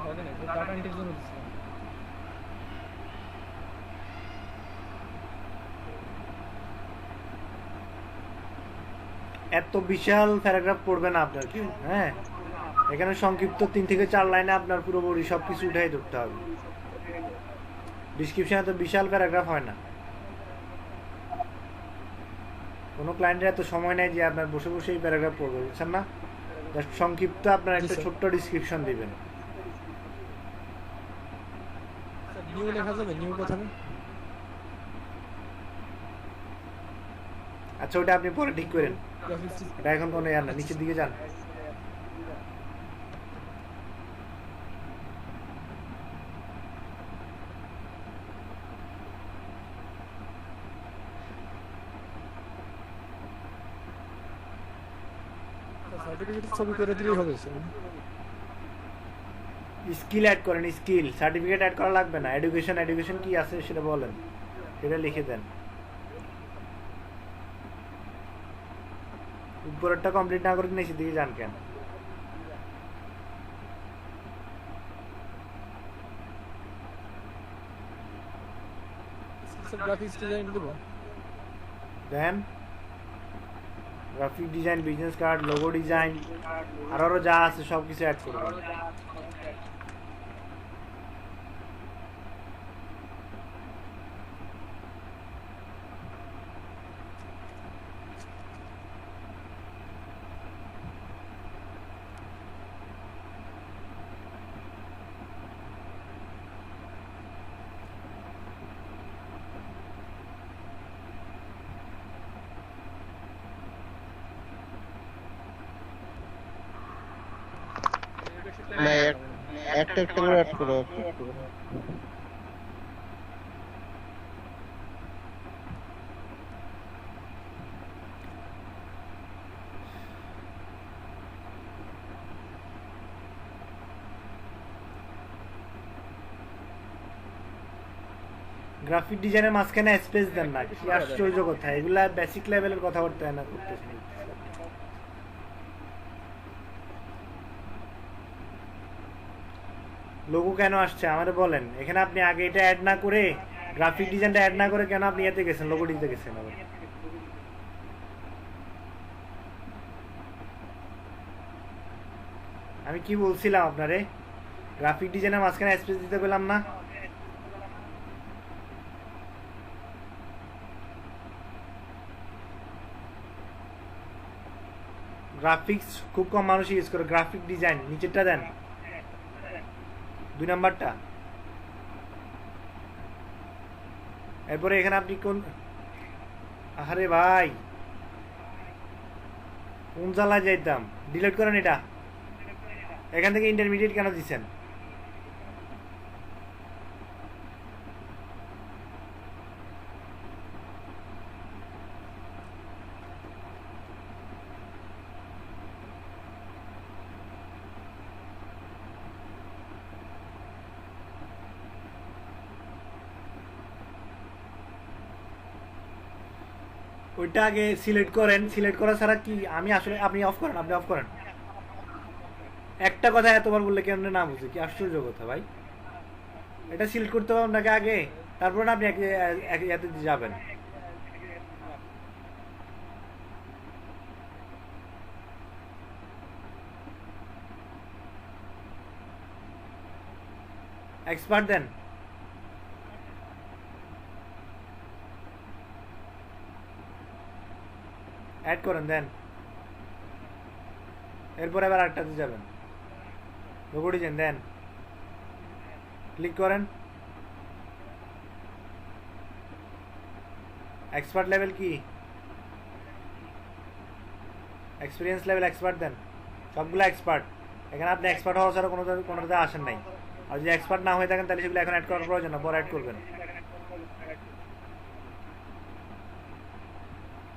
হবে না, ডাটা এন্ট্রির জন্য দিছিলাম। এত বিশাল প্যারাগ্রাফ পড়বে না আপনার কি, হ্যাঁ এখানে সংক্ষিপ্ত 3 থেকে 4 লাইনে আপনার পুরোপুরি সবকিছু উঠাই ধরতে হবে। ডিসক্রিপশনে তো বিশাল প্যারাগ্রাফ হয় না। কোনো ক্লায়েন্টের এত সময় নেই যে আপনার বসে বসে এই প্যারাগ্রাফ পড়বে, বুঝছেন না? জাস্ট সংক্ষিপ্ত আপনার একটা ছোট্ট ডিসক্রিপশন দিবেন। নিউ লেখা যাবে, নিউ কোথায়? আচ্ছা ওটা আপনি পরে ঠিক করেন, গ্রাফিক্স এটা এখন কোনো ইয়ার না, নিচের দিকে যান। সার্টিফিকেট ছবি করে দিলেই হবে। স্কিল অ্যাড করেন, স্কিল সার্টিফিকেট অ্যাড করা লাগবে না। এডুকেশন, এডুকেশন কি আছে সেটা বলেন, সেটা লিখে দেন। উপরেরটা কমপ্লিট না করে নিচের দিকে যান কেন? গ্রাফিক্স ডিজাইন দেবো, দেন graphic design, business card, logo design, আরও যা আছে সব কিছু অ্যাড করবেন। না একটা একটা করে অ্যাড করো। গ্রাফিক ডিজাইনের মাঝখানে স্পেস দেন না, কি আশ্চর্য কথা, এগুলা বেসিক লেভেলের কথাবার্তা না করতেছেন। লোগো কেন আসছে আমারে বলেন, এখানে আপনি আগে এটা অ্যাড না করে, গ্রাফিক ডিজাইনটা অ্যাড না করে কেন আপনি এতে গেছেন, লোগো দিতে গেছেন আবার? আমি কি বলছিলাম আপনারে, গ্রাফিক ডিজাইনের মাঝখানে স্পেস দিতে পেলাম না? গ্রাফিক্স খুব কম মানুষ ইউজ করে, গ্রাফিক ডিজাইন নিচেরটা দেন, 2 নাম্বারটা। এরপরে এখানে আপনি কোন, আরে ভাই কোন জ্বালায় যাইতাম, ডিলিট করেন এটা। এখান থেকে ইন্টারমিডিয়েট কেন দিচ্ছেন? ওইটা আগে সিলেক্ট করেন, সিলেক্ট করা ছাড়া কি আমি আসলে, আপনি অফ করেন, আপনি অফ করেন। একটা কথা এতবার বললে কেমনে না বুঝে, কি আশ্চর্য কথা ভাই। এটা সিলেক্ট করতে হবে আপনাকে আগে, তারপর না আপনি এতে যাবেন। এক্সপার্ট দেন, অ্যাড করেন দেন। এরপর আবার আরেকটাতে যাবেন, লোগো ডিজাইন দেন, ক্লিক করেন। এক্সপার্ট লেভেল কি, এক্সপিরিয়েন্স লেভেল এক্সপার্ট দেন, সবগুলো এক্সপার্ট। এখানে আপনি এক্সপার্ট হওয়া ছাড়া কোনোটাতে আসেন নাই। আর যদি এক্সপার্ট না হয়ে থাকেন তাহলে সেগুলো এখন অ্যাড করার প্রয়োজন না, পরে অ্যাড করবেন।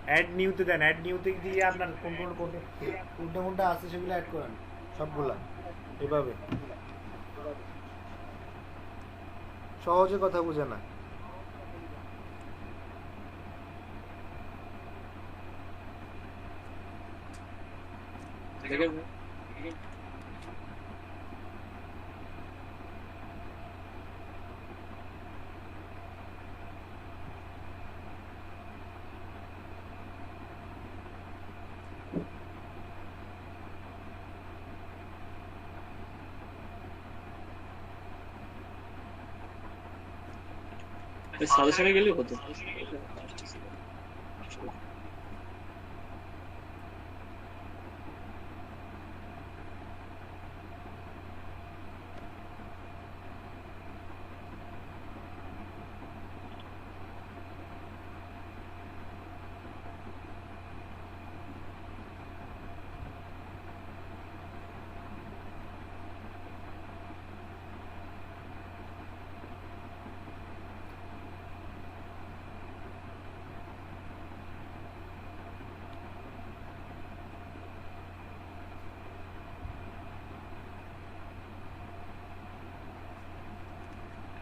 অ্যাড নিউতে দেন, অ্যাড নিউতে দিয়ে আপনার কোনটা আছে সেগুলো অ্যাড করেন সবগুলা, এভাবে। সহজে কথা বুঝে না। সাজেশনে গেলেই হতো।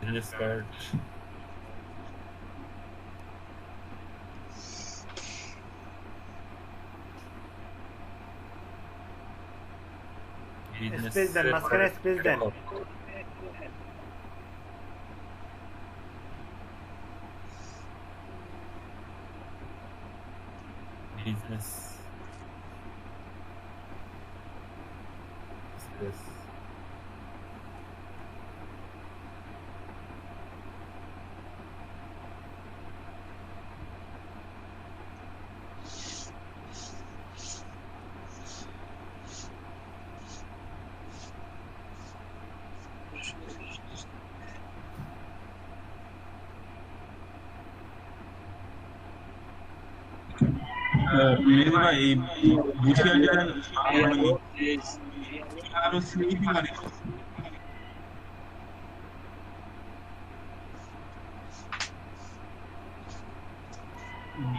business card, business স্পেস দেন, মাঝখানে স্পেস দেন। business space. मेरे भाई बुझे আরো স্লিপি মানে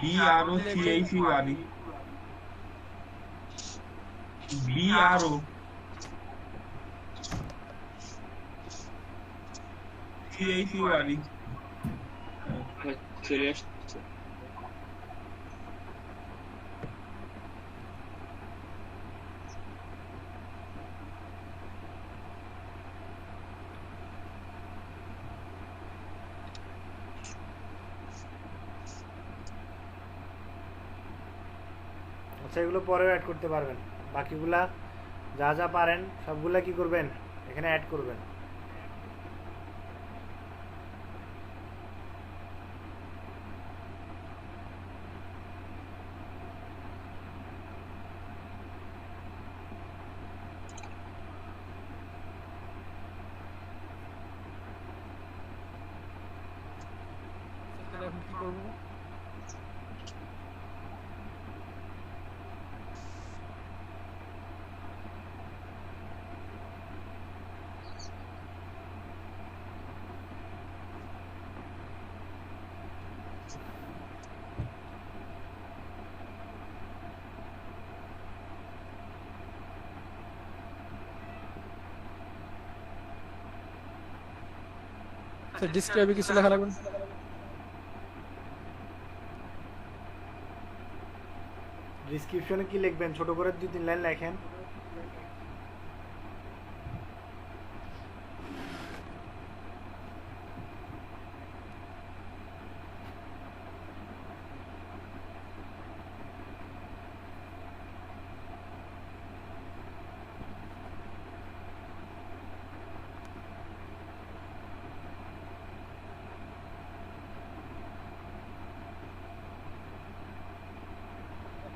BROCAC वाली BROCAC वाली চলে আসছে। আচ্ছা, এগুলো পরেও অ্যাড করতে পারবেন। বাকিগুলা যা যা পারেন সবগুলা কি করবেন, এখানে অ্যাড করবেন। তাহলে এখন কি করবো? ডিসক্রাইবে কিছু লেখা লাগবে না? ডিসক্রিপশনে কি লিখবেন, ছোট করে 2-3 লাইন লেখেন।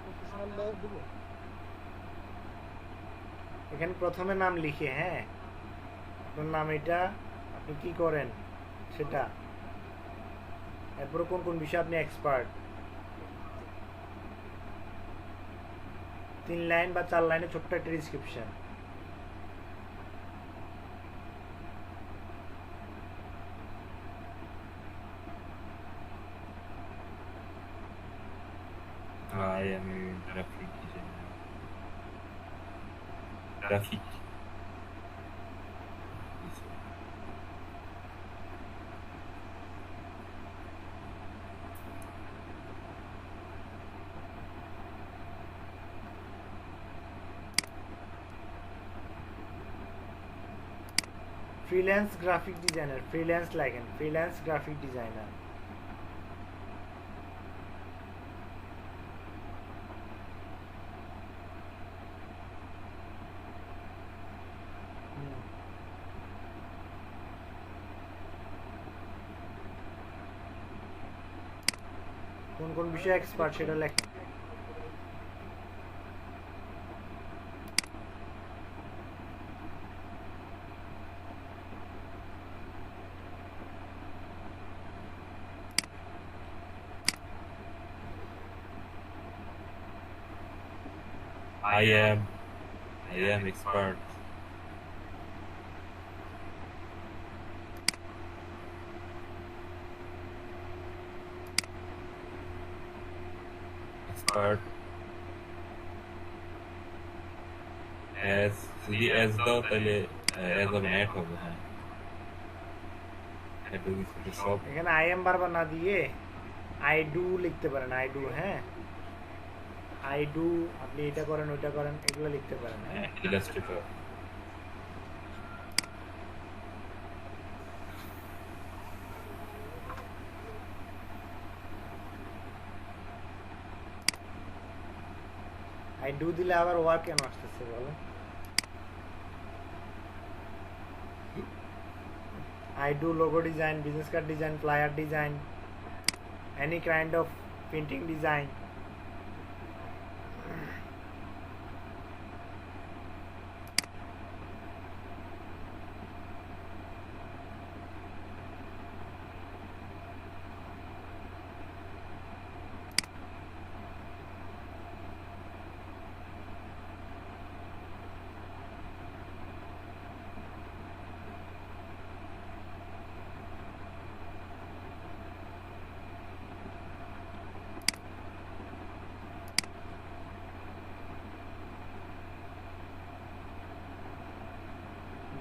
প্রফেশনাল দিব। এখানে প্রথমে নাম লিখে, হ্যাঁ, আপনার নাম এটা, আপনি কি করেন সেটা, এরপরে কোন কোন বিষয়ে আপনি এক্সপার্ট, 3 লাইন বা 4 লাইনে ছোট্ট একটা description. I am a graphic designer. Graphic. Freelance graphic designer, freelance লেখেন, ফ্রিল্যান্স গ্রাফিক ডিজাইনার। কোন কোন বিষয়ে এক্সপার্ট সেটা লেখেন। I am expert. Expert. As যদি as দাও তাহলে as of net হবে, হ্যাঁ। এটা কিছু সব এখানে আই এম বারবার না দিয়ে আই ডু লিখতে পারেন, আই ডু, হ্যাঁ, আই ডু, আপনি এটা করেন ওইটা করেন এগুলো লিখতে পারেন, হ্যাঁ। ইলাস্ট্রেটর। আই ডু দিলে আবার ওয়ার্ক কেন আসতেছে বলেন? I do logo design, business card design, flyer design, any kind of printing design.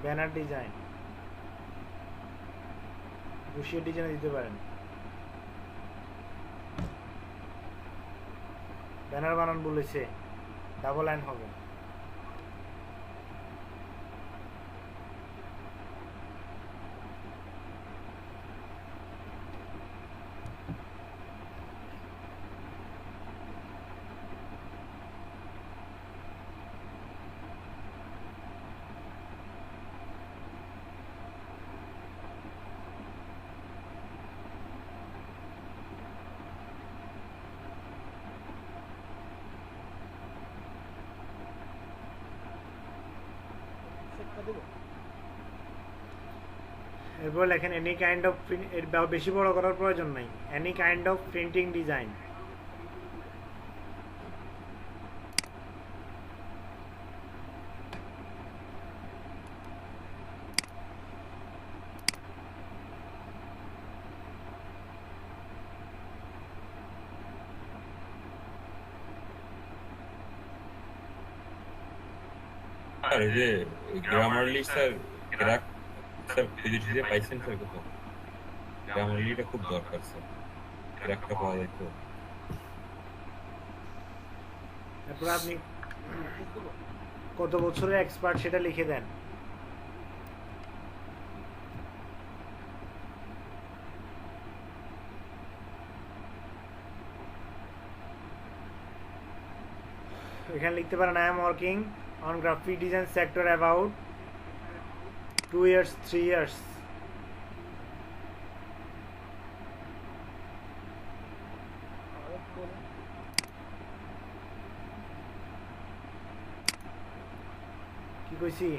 Banner design, বসিয়ে ডিজাইন দিতে পারেন। ব্যানার বানান বলেছে, ডাবল লাইন হবে। এরপর লেখেন এনি কাইন্ড অফ, এর বেশি বড় করার প্রয়োজন নাই, any kind of printing design. আর এই যে গ্রামারলি স্যার ক্র্যাক স্যার খুঁজে পাইছেন স্যার কোথাও? গ্রামারলিটা খুব দরকার স্যার, ক্র্যাকটা পাওয়া যায় তো। এরপর আপনি কত বছরের এক্সপার্ট সেটা লিখে দেন। এখানে লিখতে পারেন I am working on graphic design sector about 2 years 3 years। কি কইছি?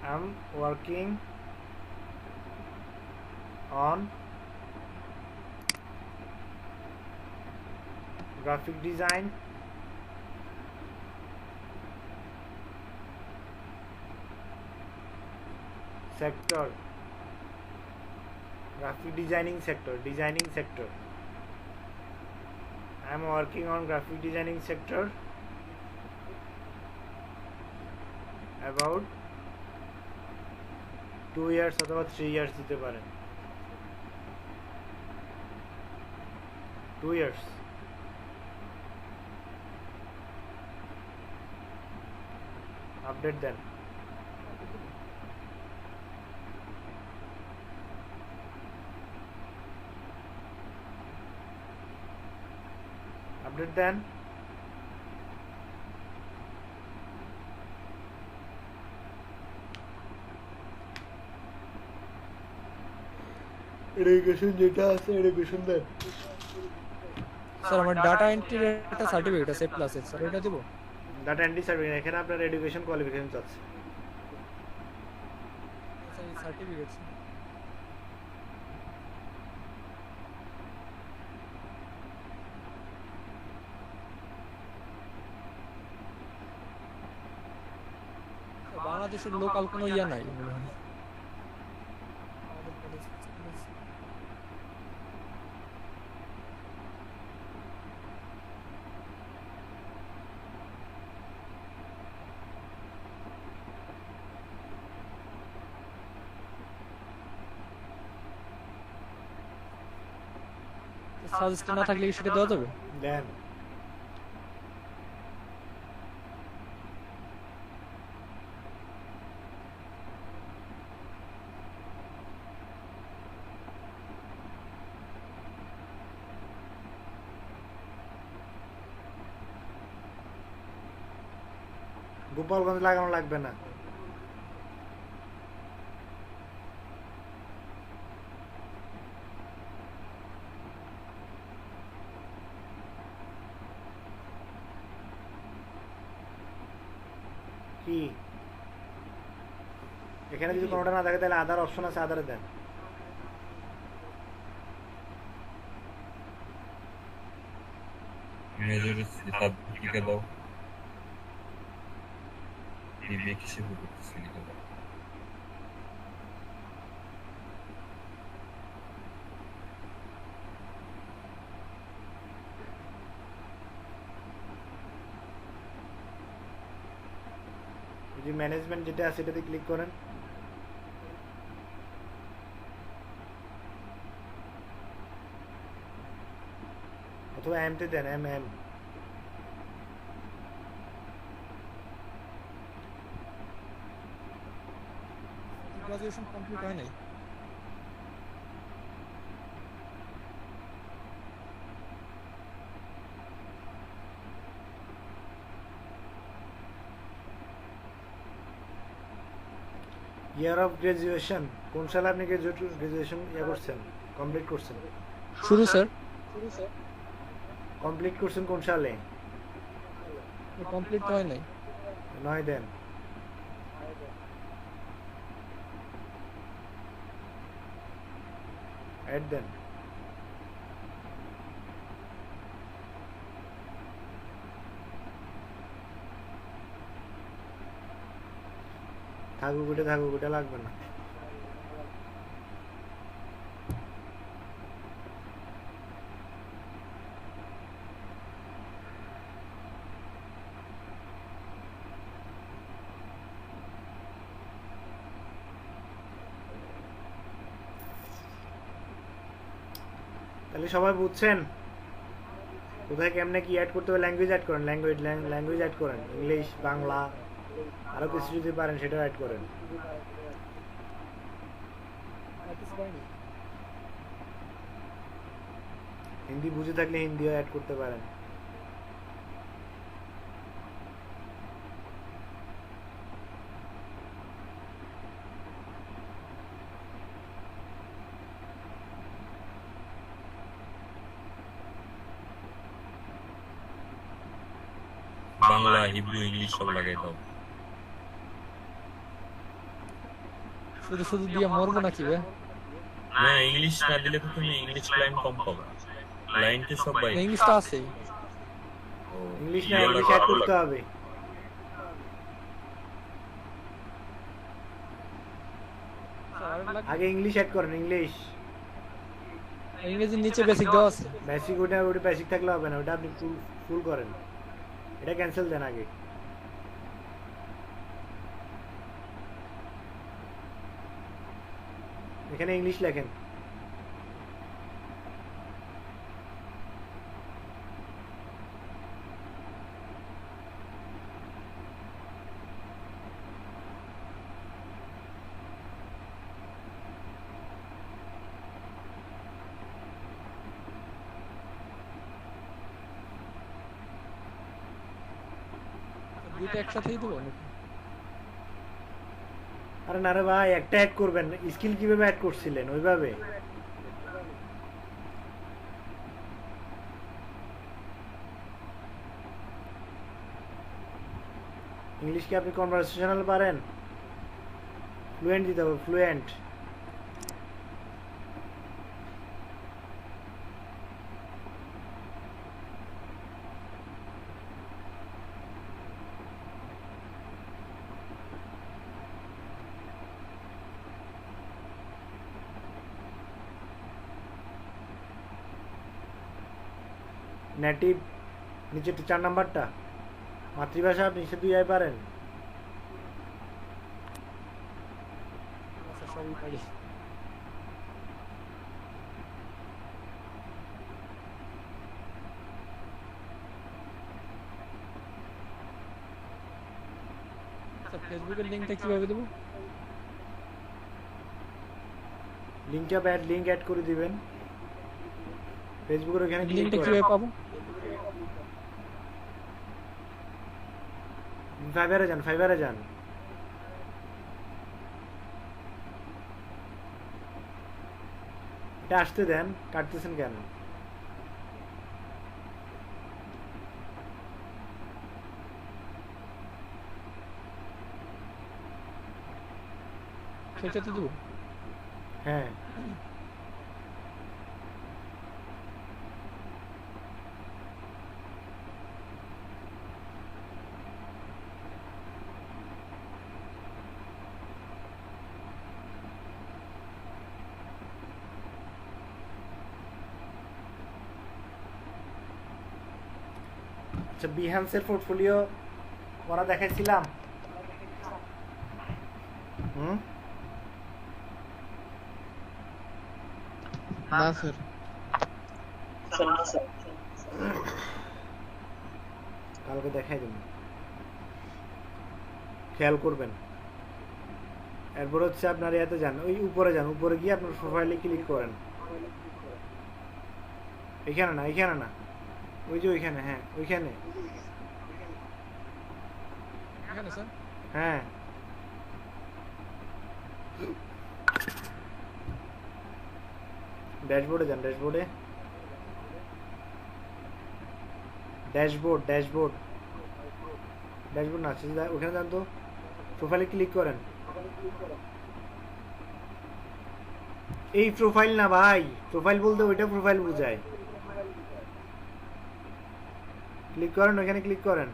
I am working on graphic design sector, graphic designing sector, I am working on graphic designing sector about 2 years অথবা 3 years দিতে পারেন। 2 years। আপডেট দেন। Update দেন। Education যেটা আছে education দেন। Sir আমার data এন্ট্রির একটা certificate আছে প্লাস স্যার, এটা দেব? ডাটা এন্ট্রি সার্টিফিকেট, এখানে আপনার এডুকেশন কোয়ালিফিকেশন আছে। স্যার এই সার্টিফিকেট বাংলাদেশের লোকাল কোনো ইয়া নাই মনে হয়। সাজেস্ট না থাকলে কি সেটা দেওয়া যাবে? দেন। গোপালগঞ্জ লাগানো লাগবে না। কি এখানে যদি কোনোটা না থাকে তাহলে আধার অপশন আছে, আধারে দেন। মেজর সাবজেক্ট দাও, বিবেক হিসেবে করতেছি লিখে দাও। যে ম্যানেজমেন্ট যেটা আছে সেটাতে ক্লিক করেন। অথবা এম তে দেন, এম এম। গ্রাজুয়েশন কমপ্লিট হয় নাই। ইয়ার অফ গ্রাজুয়েশন কোন সালে আপনি গ্রাজুয়েশন করছেন, কমপ্লিট করছেন? শুরু স্যার, কমপ্লিট করছেন কোন সালে? কমপ্লিট হয় নাই। 9 দেন। অ্যাড দেন। থাকুক ওটা লাগবে না। তাহলে সবাই বুঝছেন কোথায় কেমনে কি অ্যাড করতে হবে? ল্যাঙ্গুয়েজ অ্যাড করেন, ল্যাঙ্গুয়েজ অ্যাড করেন, ইংলিশ, বাংলা, আরো কিছু যদি পারেন সেটাও অ্যাড করেন। হিন্দি বুঝে থাকলে হিন্দিও অ্যাড করতে পারেন। বাংলা, হিব্রু, ইংলিশ সব লাগাই দাও। শুধু শুধু দিয়ে মরবো নাকি ভাই? না, ইংলিশ না দিলে তো তুমি ইংলিশ লাইন কম পাবে। লাইন তো সবাই ইংলিশটা আছে। ইংলিশ না, ইংলিশ অ্যাড করতে হবে। আগে ইংলিশ অ্যাড করেন, ইংলিশ। ইংরেজির নিচে বেসিক দেওয়া আছে। বেসিক ওটা বেসিক থাকলে হবে না, ওটা আপনি ফুল করেন। এটা ক্যান্সেল দেন আগে। এখানে ইংলিশ লেখেন। দুইটা একসাথেই দেবো নাকি? আরে না রে ভাই, একটা অ্যাড করবেন। স্কিল কিভাবে অ্যাড করছিলেন ওইভাবে। ইংলিশ কি আপনি কনভারসেশনাল পারেন? ফ্লুয়েন্ট দিতে হবে, ফ্লুয়েন্ট। নেটিভ নিচে 4 নাম্বারটা, মাতৃভাষা নিচে 2 আই পারেন। আচ্ছা, সবই পারি। আচ্ছা, ফেসবুকের লিংকটা কিভাবে দেবো? লিংক অ্যাড করে দিবেন ফেসবুকের ওখানে। লিংকটা কিভাবে পাবো? ফাইবারে যান। এটা আসতে দেন, কাটতেছেন কেন? সেটাতে দেবো? হ্যাঁ, আচ্ছা, বিহান্সের পোর্টফোলিও করা দেখাইছিলাম। না স্যার। কালকে দেখাই দেব, খেয়াল করবেন। এরপর হচ্ছে আপনার ইয়াতে যান, ওই উপরে যান, উপরে গিয়ে আপনার প্রোফাইলে ক্লিক করেন। এখানে না, এখানে না, ওই যে ওইখানে, হ্যাঁ ওইখানে, এখানে স্যার হ্যাঁ ড্যাশবোর্ডে যান, ড্যাশবোর্ডে, ড্যাশবোর্ড ড্যাশবোর্ড ড্যাশবোর্ড না আছে, ওখানে যান তো, প্রোফাইলে ক্লিক করেন। এই প্রোফাইল না ভাই, প্রোফাইল বলতে ওইটা প্রোফাইল বোঝায়। ক্লিক করেন, ওখানে ক্লিক করেন।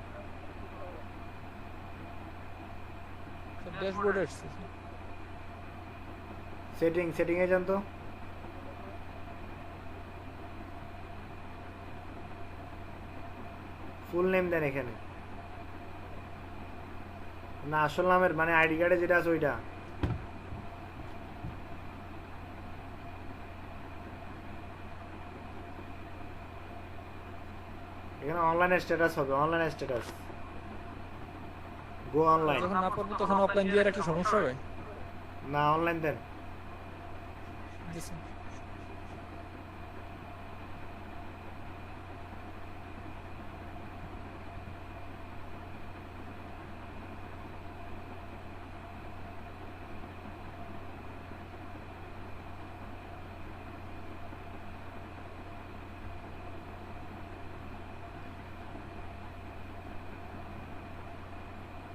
ড্যাশবোর্ডে আসছে সেটিং, সেটিংয়ে যান তো, ফুল নেম দেন এখানে, না আসল নামের মানে আইডি কার্ডে যেটা আছে ওইটা। এখানে অনলাইন স্ট্যাটাস হবে, অনলাইন স্ট্যাটাস, গো অনলাইন। যখন না পারবো তখন অফলাইন দিয়ে একটা সমস্যা হবে। না অনলাইন দেন। জি স্যার।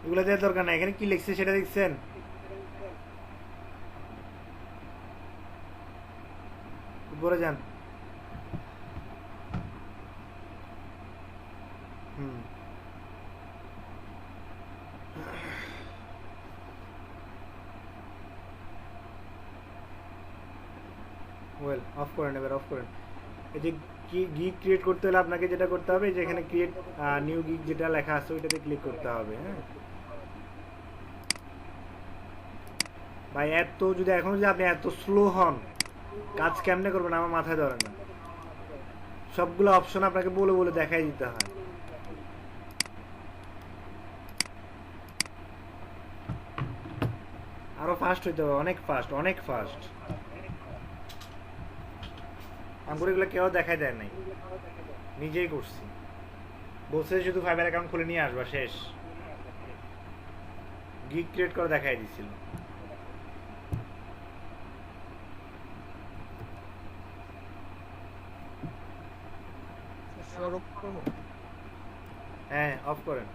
এগুলো দেওয়ার দরকার নাই, এখানে কি লিখছে সেটা দেখছেন? উপরে যান, হুম, ওয়েল অফ করেন, এবার অফ করেন। এই যে গিগ ক্রিয়েট করতে হলে আপনাকে যেটা করতে হবে, যে এখানে ক্রিয়েট নিউ গিগ যেটা লেখা আছে ওইটাতে ক্লিক করতে হবে। হ্যাঁ ভাই, এত যদি এখন যদি আপনি এত স্লো হন, কাজ কেমনে করবেন আমার মাথায় ধরে না। সবগুলো অপশন আপনাকে বলে বলে দেখাই দিতে হয়। আরো ফাস্ট হইতে হবে, অনেক ফাস্ট, অনেক ফাস্ট। আমার এগুলো কেউ দেখাই দেয় নাই, নিজেই করছি। বলছে শুধু ফাইবার অ্যাকাউন্ট খুলে নিয়ে আসবা, শেষ। গিগ ক্রিয়েট করে দেখাই দিছিল। সরব করবো। হ্যাঁ অফ করেন।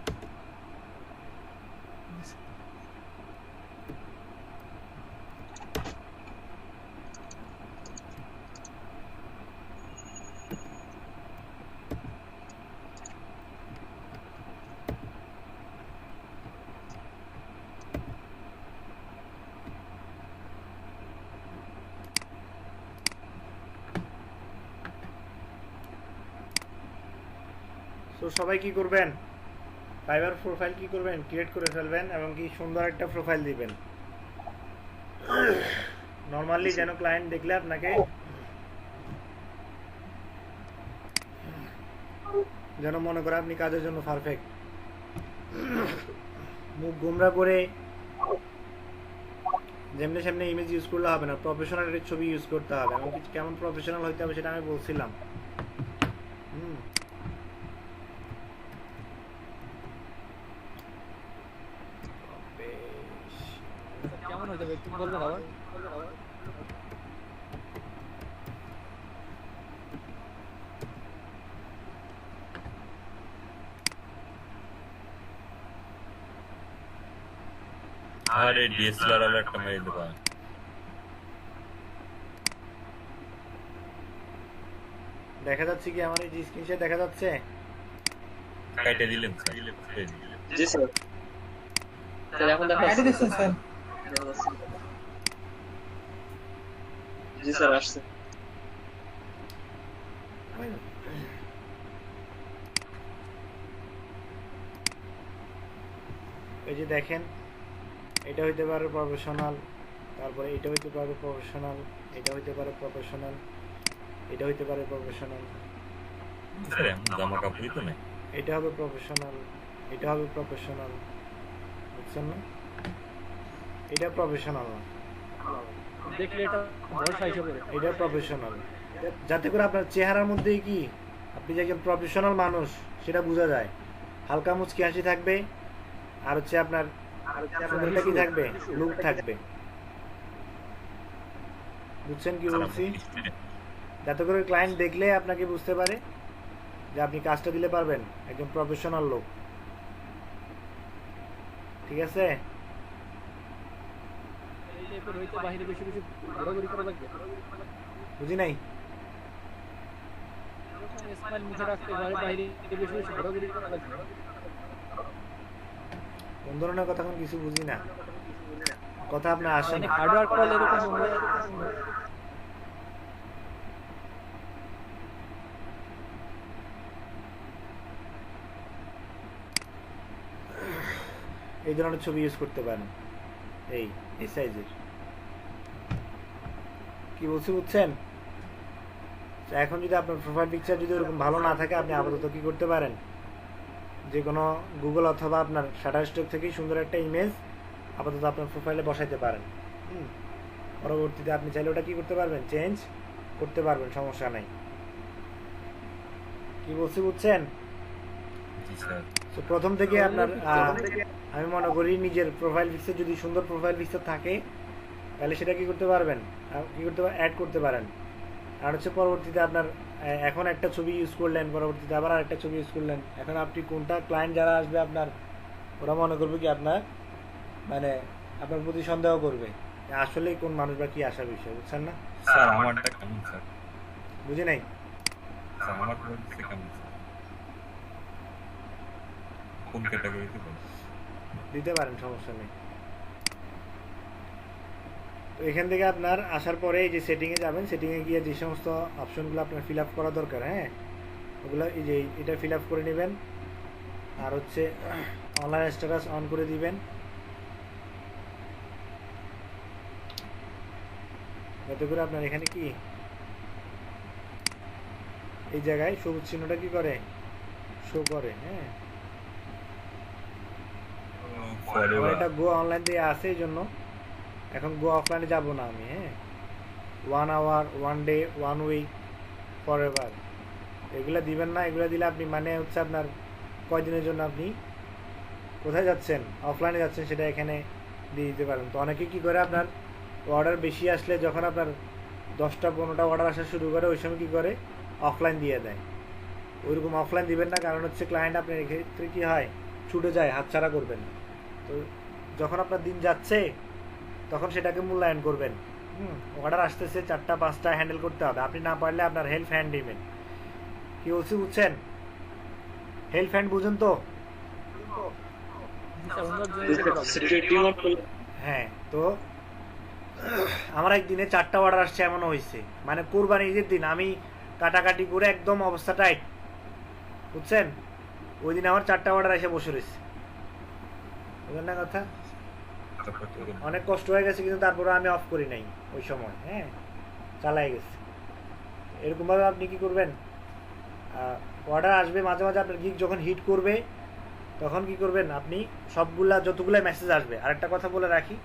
তো সবাই কি করবেন, ফাইবার প্রোফাইল কি করবেন, ক্রিয়েট করে ফেলবেন এবং কি সুন্দর একটা প্রোফাইল দিবেন। নরমালি যেন ক্লায়েন্ট দেখলে আপনাকে যেন মনে করে আপনি কাজের জন্য পারফেক্ট। মুখ গোমরা করে যেমনি সেমনি ইমেজ ইউজ করলে হবে না, প্রফেশনাল একটা ছবি ইউজ করতে হবে এবং কিছু কেমন প্রফেশনাল হইতে হবে সেটা আমি বলছিলাম। কেমন হয়ে যাবে একটু বলবেন আবার? আরে ডিএসএলআর আলো একটা মেরে দেবা। দেখা যাচ্ছে কি আমার এই যে স্ক্রিনশট দেখা যাচ্ছে? কাইটে দিলেন স্যার। জি স্যার। স্যার এখন দেখা আইডি দিচ্ছেন স্যার। জি স্যার আসছে। এই যে দেখেন, এটা হইতে পারে প্রফেশনাল, তারপরে এটা হইতে পারে প্রফেশনাল, এটা হইতে পারে প্রফেশনাল, এটা হইতে পারে প্রফেশনাল। স্যার এমন জামা কাপড়ই তো নাই। এটা হবে প্রফেশনাল, এটা হবে প্রফেশনাল, বুঝছেন না? এটা প্রফেশনাল না, দেখলে এটা ভরসা হিসেবে এটা প্রফেশনাল, যাতে করে আপনার চেহারার মধ্যেই কি আপনি যে একজন প্রফেশনাল মানুষ সেটা বোঝা যায়। হালকা মুচকি হাসি থাকবে, আর হচ্ছে আপনার সুন্দরটা কি থাকবে, লুক থাকবে। বুঝছেন কি স্যার বলছি? আমার student। যাতে করে ক্লায়েন্ট দেখলে আপনাকে বুঝতে পারে যে আপনি কাজটা দিলে পারবেন, একজন প্রফেশনাল লোক। ঠিক আছে? এই টাইপের হইতে বাইরে বেশি বেশি ঘোরাঘুরি করা লাগবে। বুঝি নাই? স্মাইল মুখে রাখতে বাইরে বেশি বেশি ঘোরাঘুরি করা লাগবে। কোন ধরনের কথা এখন কিছু বুঝি না, কথা আপনার আসে মানে না। হার্ডওয়ার্ক করলে এরকম হবে। এই ধরনের ছবি ইউজ করতে পারেন, এই এই সাইজের। কি বলছি বুঝছেন? তো এখন যদি আপনার প্রোফাইল পিকচার যদি ওরকম ভালো না থাকে, আপনি আপাতত কি করতে পারেন, যে কোনো গুগল অথবা আপনার শাটারস্টক থেকেই সুন্দর একটা ইমেজ আপাতত আপনার প্রোফাইলে বসাইতে পারেন। পরবর্তীতে আপনি চাইলে ওটা কি করতে পারবেন, চেঞ্জ করতে পারবেন, সমস্যা নাই। কি বলছি বুঝছেন? জি স্যার। তো প্রথম থেকে আপনার আমি মনে করি নিজের প্রোফাইল পিকচার যদি সুন্দর প্রোফাইল পিকচার থাকে, তাহলে সেটা কি করতে পারবেন, কি করতে অ্যাড করতে পারেন। আর হচ্ছে পরবর্তীতে আপনার এখন একটা ছবি ইউজ করলেন, পরবর্তীতে আবার আরেকটা ছবি ইউজ করলেন। এখন আপনি কোনটা, ক্লায়েন্ট যারা আসবে আপনার, ওরা মনে করবে কি আপনার মানে আপনার প্রতি সন্দেহ করবে যে আসলেই কোন মানুষ বা কি আসার বিষয়, বুঝছেন না? স্যার আমারটা কেমন স্যার? বুঝি নাই? স্যার আমার প্রোফাইল কেমন স্যার? কোন ক্যাটাগরিতে কোন? দিতে পারেন, সমস্যা নেই। তো এখান থেকে আপনার আসার পরে এই যে সেটিংয়ে যাবেন, সেটিংয়ে গিয়ে যে সমস্ত অপশনগুলো আপনার ফিল আপ করা দরকার, হ্যাঁ, ওগুলো এই যে এটা ফিল আপ করে নেবেন। আর হচ্ছে অনলাইন স্ট্যাটাস অন করে দিবেন, যাতে করে আপনার এখানে কি এই জায়গায় সবুজ চিহ্নটা কি করে, শো করে। হ্যাঁ, আমার এটা গো অনলাইন দিয়ে আছে, এই জন্য এখন গো অফলাইনে যাব না আমি। হ্যাঁ, 1 আওয়ার, 1 ডে, 1 উইক, ফরএভার এগুলা দিবেন না। এগুলা দিলে আপনি মানে হচ্ছে আপনার কয়দিনের জন্য আপনি কোথায় যাচ্ছেন, অফলাইনে যাচ্ছেন, সেটা এখানে দিয়ে দিতে পারেন। তো অনেকে কি করে, আপনার অর্ডার বেশি আসলে, যখন আপনার 10টা 15টা অর্ডার আসা শুরু করে, ওই সময় কি করে অফলাইন দিয়ে দেয়। ওইরকম অফলাইন দিবেন না, কারণ হচ্ছে ক্লায়েন্ট আপনার এক্ষেত্রে কি হয়, ছুটে যায়, হাতছাড়া করবেন। তো যখন আপনার দিন যাচ্ছে তখন সেটাকে মূল্যায়ন করবেন। অর্ডার আসতেছে 4টা 5টা হ্যান্ডেল করতে হবে, আপনি না পারলে আপনার হেল্প হ্যান্ড দিবেন। কি বলছি বুঝছেন? হেল্প হ্যান্ড বুঝেন তো? হ্যাঁ, তো আমার একদিনে 4টা অর্ডার আসছে, এমনও হয়েছে, মানে কোরবানি ঈদের দিন আমি কাটাকাটি করে একদম অবস্থা টাইট, বুঝছেন? ওই দিন আমার 4টা অর্ডার এসে বসে রয়েছে, বুঝলেন না কথা? অনেক কষ্ট হয়ে গেছে, কিন্তু তারপরে আমি অফ করি নাই ওই সময়। হ্যাঁ, চালাই গেছে। এরকমভাবে আপনি কি করবেন, অর্ডার আসবে মাঝে মাঝে, আপনার গিগ যখন হিট করবে তখন কি করবেন, আপনি সবগুলা যতগুলা মেসেজ আসবে। আরেকটা কথা বলে রাখি,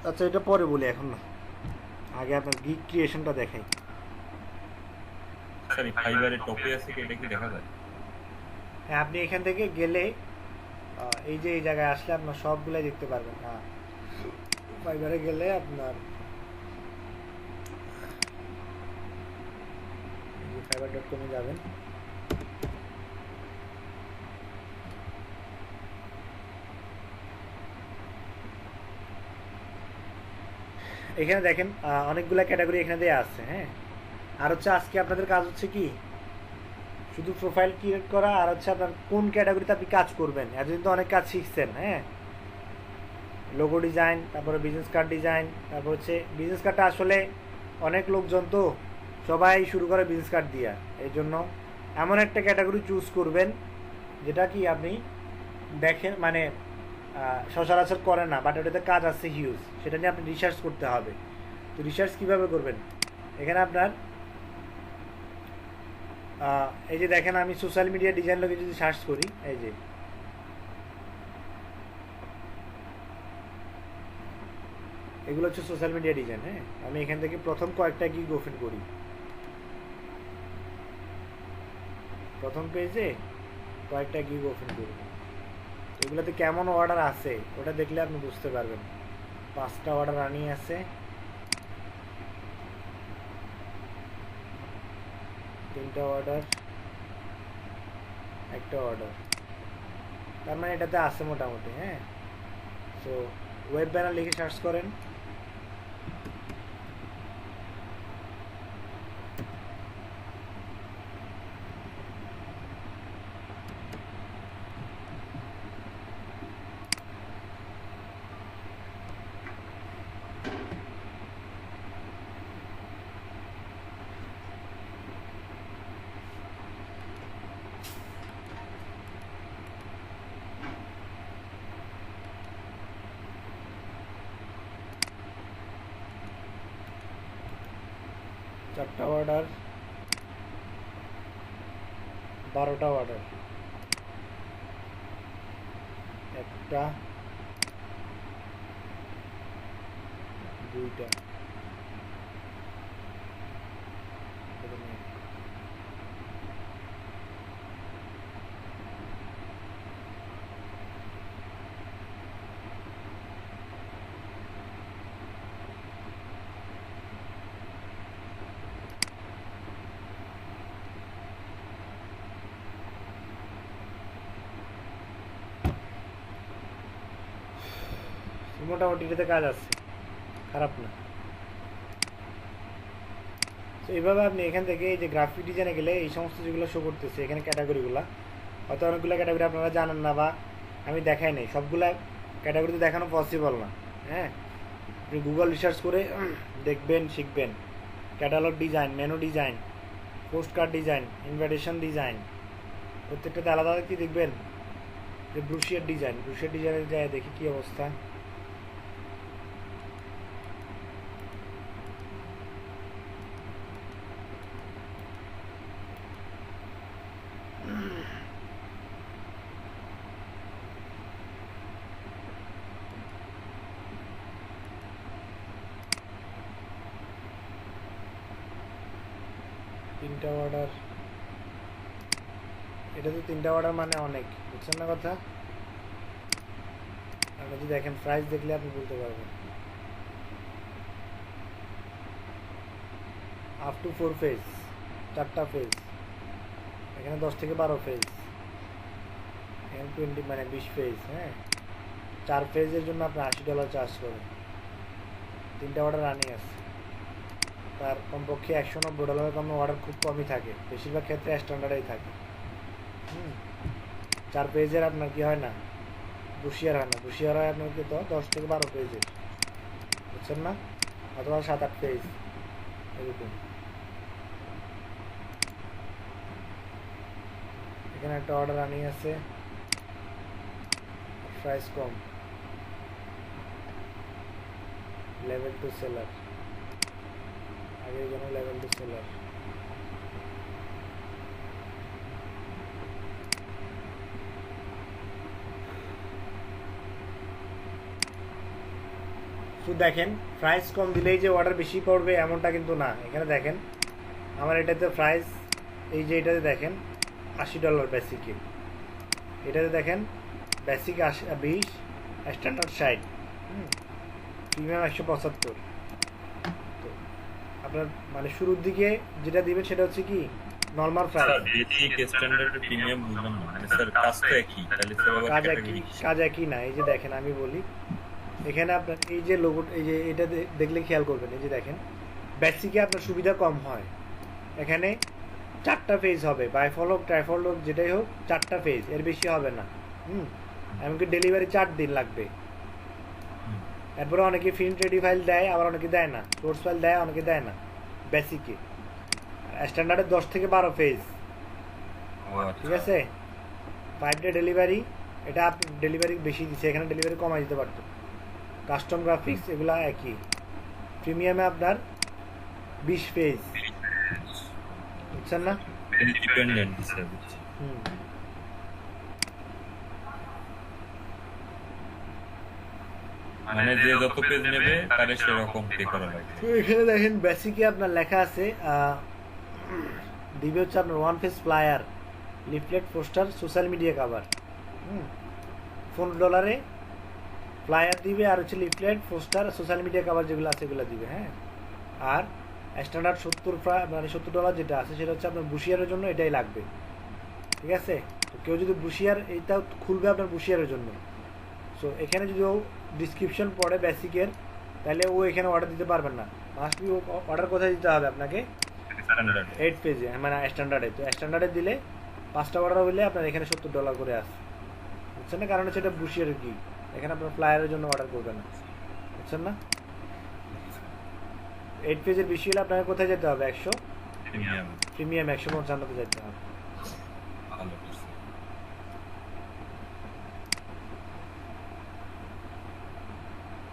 আচ্ছা এটা পরে বলি, এখন না, আগে আপনার গিগ ক্রিয়েশনটা দেখাই। স্যার এই ফাইবারের টপে আছে কি, এটা কি দেখা যায়? হ্যাঁ, আপনি এখান থেকে গেলে এই যে এই জায়গায় আসলে আপনার সবগুলাই দেখতে পারবেন। হ্যাঁ, ফাইবারে গেলে আপনার fiverr.com-এ যাবেন, এখানে দেখেন অনেকগুলা ক্যাটাগরি এখানে দেওয়া আছে। হ্যাঁ, আর হচ্ছে আজকে আপনাদের কাজ হচ্ছে কি, শুধু প্রোফাইল ক্রিয়েট করা, আর হচ্ছে আপনার কোন ক্যাটাগরিতে আপনি কাজ করবেন। এতদিন তো অনেক কাজ শিখছেন। হ্যাঁ, লোগো ডিজাইন, তারপরে বিজনেস কার্ড ডিজাইন, তারপর হচ্ছে বিজনেস কার্ডটা আসলে অনেক লোকজন তো সবাই শুরু করে বিজনেস কার্ড দিয়া, এই জন্য এমন একটা ক্যাটাগরি চুজ করবেন যেটা কি আপনি দেখেন, মানে সচরাচর করে না, বাট ওটাতে কাজ আছে হিউজ, সেটা নিয়ে আপনি রিসার্চ করতে হবে। তো রিসার্চ কীভাবে করবেন, এখানে আপনার এই যে দেখেন আমি সোশ্যাল মিডিয়া ডিজাইন লোকে যদি সার্চ করি, এই যে এগুলো হচ্ছে সোশ্যাল মিডিয়া ডিজাইন। হ্যাঁ, আমি এখান থেকে প্রথম কয়েকটা গিগ ওপেন করি। প্রথম পেজে কয়েকটা গিগ ওপেন করি, এগুলোতে কেমন অর্ডার আছে ওটা দেখলে আপনি বুঝতে পারবেন। 5টা অর্ডার রানিং আছে, 3টা অর্ডার, 1টা অর্ডার, তার মানে এটাতে আছে মোটামুটি। হ্যাঁ, সো ওয়েব ব্যানার লিখে সার্চ করেন। চারটা অর্ডার, 12টা অর্ডার, 1টা, 2টা, মোটামুটি এটাতে কাজ আছে, খারাপ না। তো এইভাবে আপনি এখান থেকে এই যে গ্রাফিক ডিজাইনে গেলে এই সমস্ত যেগুলো শো করতেছে এখানে ক্যাটাগরিগুলো, হয়তো অনেকগুলো ক্যাটাগরি আপনারা জানেন না বা আমি দেখাই নাই, সবগুলা ক্যাটাগরিতে দেখানো পসিবল না। হ্যাঁ, আপনি গুগল রিসার্চ করে দেখবেন, শিখবেন। Catalogue design, menu design, post card design, invitation design, প্রত্যেকটাতে আলাদা কি দেখবেন যে ব্রুশিয়ার ডিজাইন, ব্রুশিয়ার ডিজাইনের যায় দেখি কি অবস্থা। তিনটা অর্ডার, এটা তো 3টা অর্ডার মানে অনেক, বুঝছেন না কথা? আপনি যদি দেখেন প্রাইস দেখলে আপনি বলতে পারবেন। আপ টু 4 পেজ, 4টা পেজ, এখানে 10 থেকে 12 পেজ, এখানে 20 মানে 20 পেজ। হ্যাঁ, 4 পেজের জন্য আপনি $80 চার্জ করেন। 3টা অর্ডার রানিং আছে, তার কমপক্ষে $190 কম অর্ডার খুব কমই থাকে, বেশিরভাগ ক্ষেত্রে স্ট্যান্ডার্ডেই থাকে। 4 পেজের আপনার কি হয় না, বুশিয়ার হয় না, বুশিয়ার হয় আপনার কি তো 10 থেকে 12 পেজের, বুঝছেন না? অথবা 7-8 পেজ এরকম। এখানে একটা অর্ডার রানিং আছে, প্রাইস কম, লেভেল টু সেলার, আগের জন্য লেভেল টু সেলার। শুধু দেখেন প্রাইস কম দিলেই যে অর্ডার বেশি পড়বে এমনটা কিন্তু না। এখানে দেখেন আমার এটাতে প্রাইস, এই যে এটাতে দেখেন $80 বেসিকে, এটাতে দেখেন বেসিক 20, স্ট্যান্ডার্ড 60, প্রিমিয়াম 175। তো আপনার মানে শুরুর দিকে যেটা দিবেন সেটা হচ্ছে কি normal price. Basic standard premium বুঝলাম না, মানে স্যার কাজ তো একই, তাহলে স্যার আবার কাজ একই না। এই যে দেখেন আমি বলি, এখানে আপনার এই যে লোগো, এই যে এটা দেখলে খেয়াল করবেন, এই যে দেখেন বেসিকে আপনার সুবিধা কম হয়। এখানে 4টা পেজ হবে, বাইফল হোক ট্রাইফল হোক যেটাই হোক 4টা পেজ, এর বেশি হবে না। এমনকি ডেলিভারি 4 দিন লাগবে। এরপরে অনেকে প্রিন্ট রেডি ফাইল দেয়, আবার অনেকে দেয় না, সোর্স ফাইল দেয়, অনেকে দেয় না। বেসিকে স্ট্যান্ডার্ডে 10 থেকে 12 পেজ, ঠিক আছে? 5 ডে ডেলিভারি, এটা আপনি ডেলিভারি বেশি দিচ্ছে, এখানে ডেলিভারি কমাই দিতে পারতো। কাস্টম গ্রাফিক্স এগুলা একই। প্রিমিয়ামে আপনার 20 পেজ, বুঝছেন না? Independent sir. হুম। মানে যে যত পেজ নেবে তারে সেরকম পে করা লাগবে। তো এখানে দেখেন বেসিকে আপনার লেখা আছে দিবে হচ্ছে আপনার one page flyer, leaflet, poster, social media cover. $15 flyer দিবে, আর হচ্ছে leaflet, poster, social media cover যেগুলো আছে এগুলো দিবে। হ্যাঁ, আর স্ট্যান্ডার্ড মানে $70 যেটা আছে সেটা হচ্ছে আপনার বুশিয়ারের জন্য এটাই লাগবে। ঠিক আছে, তো কেউ যদি বুশিয়ার এইটা খুলবে আপনার বুশিয়ারের জন্য, সো এখানে যদি ও ডিসক্রিপশন পড়ে বেসিকের, তাহলে ও এখানে অর্ডার দিতে পারবেন না। মাস্ট বি অর্ডার কোথায় দিতে হবে আপনাকে? স্ট্যান্ডার্ড 8 পেজে, মানে স্ট্যান্ডার্ডে। তো স্ট্যান্ডার্ডে দিলে 5টা অর্ডার হইলে আপনার এখানে $70 করে আসে, বুঝছেন না? কারণ হচ্ছে এটা বুশিয়ারের কি, এখানে আপনার ফ্লায়ারের জন্য অর্ডার করবেন না, বুঝছেন না? 8 পেজের বেশি হলে আপনাকে কোথায় যেতে হবে? প্রিমিয়াম প্রিমিয়াম 155 যেতে হবে। ভালো করছে।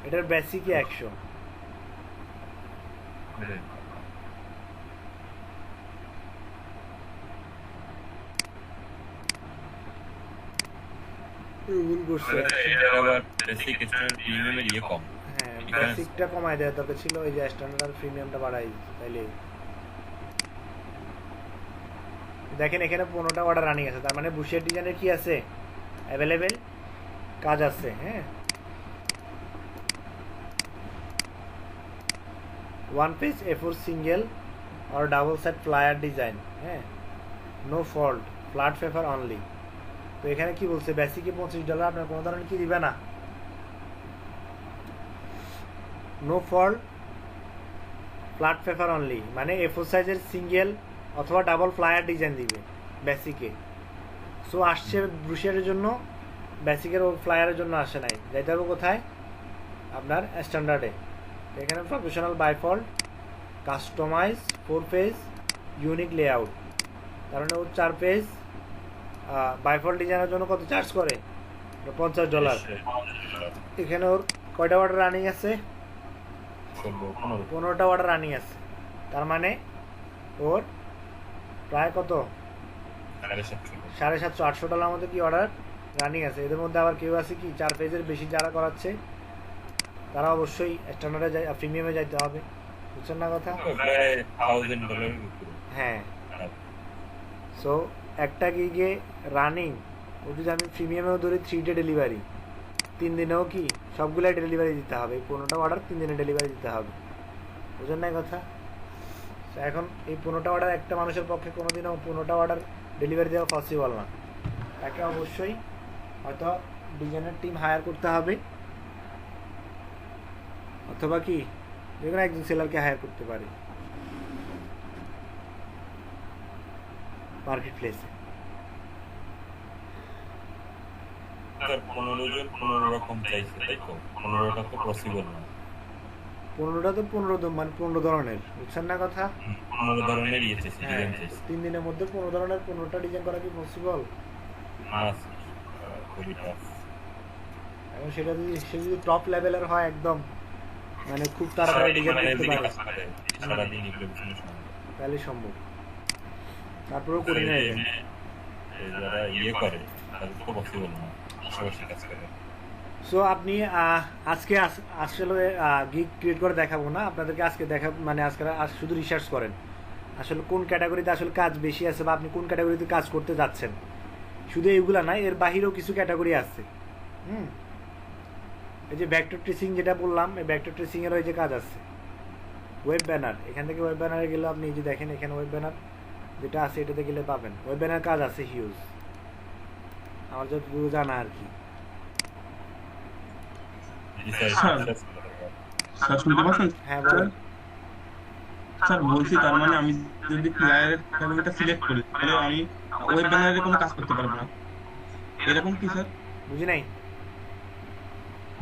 এটার বেসিকই 100। ভুল করছে। এটা আবার বেসিক স্ট্যান্ডার্ড প্রিমিয়ামের ইয়ে কম। হ্যাঁ, এখানে- বেসিকটা কমায় দেওয়া দরকার ছিল, ওই যে স্ট্যান্ডার্ড আর প্রিমিয়ামটা বাড়াই তাইলে। দেখেন এখানে 15টা অর্ডার রানিং আছে, তার মানে বুশের ডিজাইনের কি আছে? অ্যাভেলেবেল কাজ আছে। হ্যাঁ, ওয়ান পেজ A4 সিঙ্গেল আর ডাবল সাইড ফ্লায়ার ডিজাইন। হ্যাঁ, no fold, flat paper only. তো এখানে কি বলছে? বেসিকে $25, আপনার কোনো ধরনের কি দিবে না, no fold, flat paper only, মানে A4 সাইজের সিঙ্গেল অথবা ডাবল ফ্লায়ার ডিজাইন দিবে বেসিকে। সো আসছে ব্রুশিয়ারের জন্য, বেসিকের ও ফ্লায়ারের জন্য আসে নাই। যাইতে হবে কোথায়? আপনার স্ট্যান্ডার্ডে। এখানে professional by default, customize, 4 page, unique layout, কারণ ও 4 পেজ বাইফল্ট ডিজাইনের জন্য কত চার্জ করে? $50। এখানে ওর কয়টা অর্ডার রানিং আছে? 15টা অর্ডার রানিং আছে, তার মানে ওর প্রায় কত? $750-800 মধ্যে কি অর্ডার রানিং আছে। এদের মধ্যে আবার কেউ আছে কি 4 পেজের বেশি যারা করাচ্ছে, তারা অবশ্যই স্ট্যান্ডার্ডে প্রিমিয়ামে যাইতে হবে, বুঝছেন না কথা? প্রায় $1000 হ্যাঁ, সো একটা গিগে রানিং, ও যদি আমি প্রিমিয়ামেও ধরি 3 ডে ডেলিভারি, 3 দিনেও কি সবগুলাই ডেলিভারি দিতে হবে। 15টা অর্ডার 3 দিনে ডেলিভারি দিতে হবে, বুঝছেন না কথা? তো এখন এই 15টা অর্ডার একটা মানুষের পক্ষে কোনোদিনও 15টা অর্ডার ডেলিভারি দেওয়া পসিবল না। তাকে অবশ্যই হয়তো ডিজাইনের টিম হায়ার করতে হবে, অথবা কি যে কোনো একজন সেলারকে হায়ার করতে পারে মার্কেট প্লেসে। 15 জন 15 রকম চাইছে, তাই তো? 15টা তো পসিবল না। 15টা তো 15 ধরনের, বুঝছেন না কথা? 15 ধরনের ইয়ে চাইছে, হ্যাঁ, ডিজাইন চাইছে। 3 দিনের মধ্যে 15 ধরনের 15টা ডিজাইন করা কি পসিবল? খুবই টাফ। এবং সেটা যদি সে যদি টপ লেভেলের হয় একদম, মানে খুব তাড়াতাড়ি ডিজাইন করতে পারে, সারাদিন এগুলো পিছনে সময়। তাহলে সম্ভব। তারপরেও করি না এটা। যারা ইয়ে করে তাদের তো পসিবল না, পাশাপাশি কাজ করে। সো আপনি আজকে আসলে গিগ ক্রিয়েট করে দেখাবো না আপনাদেরকে, আজকে দেখাবো মানে আজকে শুধু রিসার্চ করেন আসলে কোন ক্যাটাগরিতে আসলে কাজ বেশি আছে, বা আপনি কোন ক্যাটাগরিতে কাজ করতে যাচ্ছেন। শুধু এইগুলা না, এর বাহিরেও কিছু ক্যাটাগরি আছে। এই যে ভেক্টর ট্রেসিং যেটা বললাম, এই ভেক্টর ট্রেসিং এর ওই যে কাজ আছে। ওয়েব ব্যানার, এখান থেকে ওয়েব ব্যানারে গেলে আপনি এই যে দেখেন এখানে ওয়েব ব্যানার যেটা আছে এটাতে গেলে পাবেন। ওয়েব ব্যানার কাজ আছে হিউজ, আমার যতটুকু জানা আর কি। স্যার শুনতে পাচ্ছেন? হ্যাঁ বলেন। স্যার বলছি তার মানে আমি যদি ফ্লায়ারের ক্যাটাগরিটা সিলেক্ট করি তাহলে আমি ওয়েব ব্যানারে কোনো কাজ করতে পারবো না, এরকম কি স্যার? বুঝি নাই।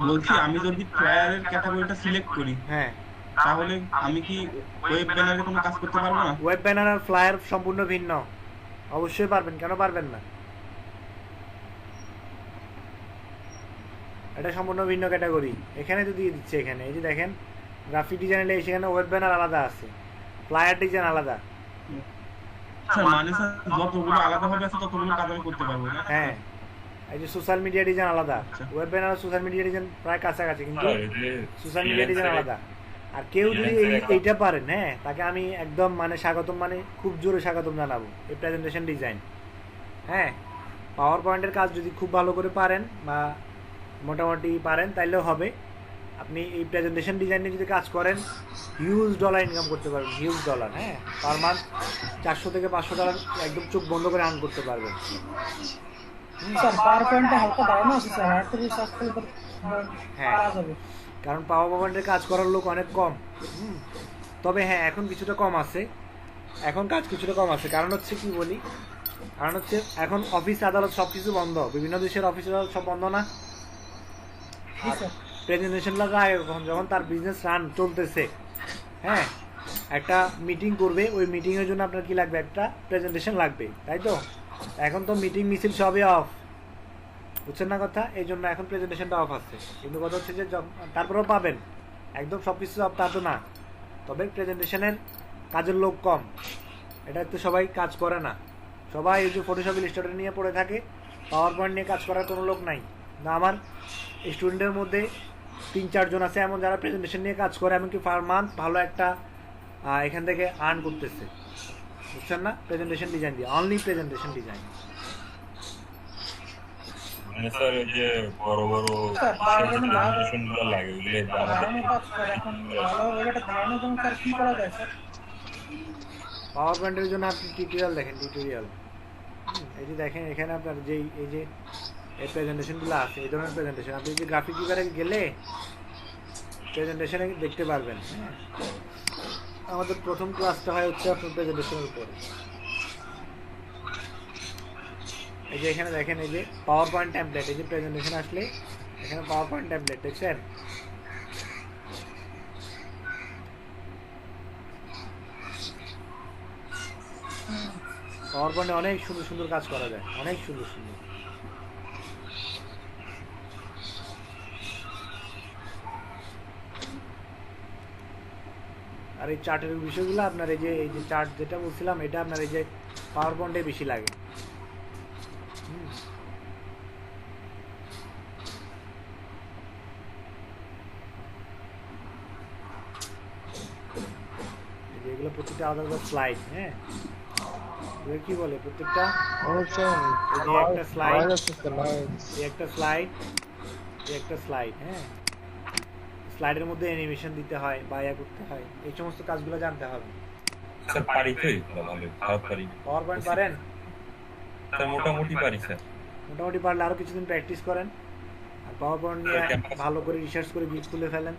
বলছি আমি যদি ফ্লায়ারের ক্যাটাগরিটা সিলেক্ট করি হ্যাঁ, তাহলে আমি কি ওয়েব ব্যানারে কোনো কাজ করতে পারবো না? ওয়েব ব্যানার আর ফ্লায়ার সম্পূর্ণ ভিন্ন। অবশ্যই পারবেন, কেন পারবেন না? এটা সম্পূর্ণ ভিন্ন ক্যাটাগরি। এখানে তো দিয়ে দিচ্ছে, এখানে এই যে দেখেন গ্রাফিক ডিজাইন, সেখানে ওয়েব ব্যানার আলাদা আছে, ফ্লায়ার ডিজাইন আলাদা। স্যার মানে স্যার যতগুলো আলাদাভাবে আছে ততগুলো কাজ আমি করতে পারবো না? হ্যাঁ, এই যে সোশ্যাল মিডিয়া ডিজাইন আলাদা, আচ্ছা। Web banner social media design প্রায় কাছাকাছি, কিন্তু স্যার, এই যে সোশ্যাল মিডিয়া ডিজাইন freelancer-এ- আলাদা। আর কেউ যদি freelancer-এ এইটা পারেন, হ্যাঁ, তাকে আমি একদম মানে স্বাগতম, মানে খুব জোরে স্বাগতম জানাবো এই প্রেজেন্টেশন ডিজাইন। হ্যাঁ, পাওয়ার পয়েন্টের কাজ যদি খুব ভালো করে পারেন বা মোটামুটি পারেন তাইলেও হবে। আপনি এই প্রেজেন্টেশন ডিজাইন নিয়ে যদি কাজ করেন হিউজ ডলার ইনকাম করতে পারবেন, হিউজ ডলার। হ্যাঁ, পার মান্থ 400 থেকে 500 ডলার একদম চোখ বন্ধ করে আর্ন করতে পারবেন। স্যার পাওয়ার পয়েন্টে হালকা ধারণা আছে স্যার, আর একটু রিসার্চ করলে তো হ্যাঁ, পারা যাবে। কারণ পাওয়ার পয়েন্টের কাজ করার লোক অনেক কম। তবে হ্যাঁ, এখন কিছুটা কম আছে, এখন কাজ কিছুটা কম আছে। কারণ হচ্ছে কি বলি, কারণ হচ্ছে এখন অফিস আদালত সব কিছু বন্ধ, বিভিন্ন দেশের অফিস আদালত সব বন্ধ না। জি স্যার। প্রেজেন্টেশন লাগায় যখন তার বিজনেস রান চলতেছে, হ্যাঁ, একটা মিটিং করবে, ওই মিটিংয়ের জন্য আপনার কি লাগবে, একটা প্রেজেন্টেশন লাগবে, তাই তো? এখন তো মিটিং মিছিল সবই অফ, বুঝছেন না কথা? এই জন্য এখন প্রেজেন্টেশনটা অফ আছে। কিন্তু কথা হচ্ছে যে তারপরেও পাবেন, একদম সব কিছু অফ তা তো না। তবে প্রেজেন্টেশনের কাজের লোক কম, এটা তো সবাই কাজ করে না। সবাই এই যে ফটোশপ ইলাস্ট্রেটর নিয়ে পড়ে থাকে, পাওয়ার পয়েন্ট নিয়ে কাজ করার কোনো লোক নাই। না, আমার স্টুডেন্টের মধ্যে 3-4 জন আছে এমন যারা প্রেজেন্টেশন নিয়ে কাজ করে, এমনকি পার মান্থ ভালো একটা এখান থেকে আর্ন করতেছে, বুঝছেন না? প্রেজেন্টেশন ডিজাইন দিয়ে, অনলি প্রেজেন্টেশন ডিজাইন। মানে স্যার, এই যে বড় বড় স্যার, পাওয়ার পয়েন্টে presentation গুলো লাগে, ওগুলো ধারণা কাজ করে এখন ভালোভাবে একটা ধারণা যেমন স্যার কি করা যায় স্যার? পাওয়ার পয়েন্টের জন্য আপনি টিউটোরিয়াল দেখেন, টিউটোরিয়াল। এই যে দেখেন এখানে আপনার যেই এই যে এই প্রেজেন্টেশনগুলো আছে, এই ধরনের প্রেজেন্টেশন আপনি যে গ্রাফিক ডিজাইনে গেলে প্রেজেন্টেশনে দেখতে পারবেন। হ্যাঁ, আমাদের প্রথম ক্লাসটা হয় হচ্ছে আপনার প্রেজেন্টেশনের উপর। এই যে এখানে দেখেন, এই যে পাওয়ার পয়েন্ট টেমপ্লেট, এই যে প্রেজেন্টেশন আসলে এখানে পাওয়ার পয়েন্ট টেমপ্লেট দেখছেন? পাওয়ার পয়েন্টে অনেক সুন্দর সুন্দর কাজ করা যায়, অনেক সুন্দর সুন্দর। আর এই চার্টের বিষয়গুলো আপনার এই যে চার্ট যেটা বলছিলাম, এটা আপনার এই যে পাওয়ার পয়েন্টে বেশি লাগে। এগুলো প্রত্যেকটা আলাদা আলাদা স্লাইড। হ্যাঁ, এগুলো কি বলে প্রত্যেকটা, এই যে একটা স্লাইড, এই একটা স্লাইড, এই একটা স্লাইড। হ্যাঁ, স্লাইডের মধ্যে অ্যানিমেশন দিতে হয় বা ইয়া করতে হয়, এই সমস্ত কাজগুলো জানতে হবে। স্যার পারি তো, এগুলো ভালো, খারাপ পারি না। পাওয়ার পয়েন্ট পারেন? স্যার মোটামুটি পারি স্যার। মোটামুটি পারলে আরো কিছুদিন প্র্যাকটিস করেন, আর পাওয়ার পয়েন্ট নিয়ে ভালো করে রিসার্চ করে গিট খুলে ফেলেন।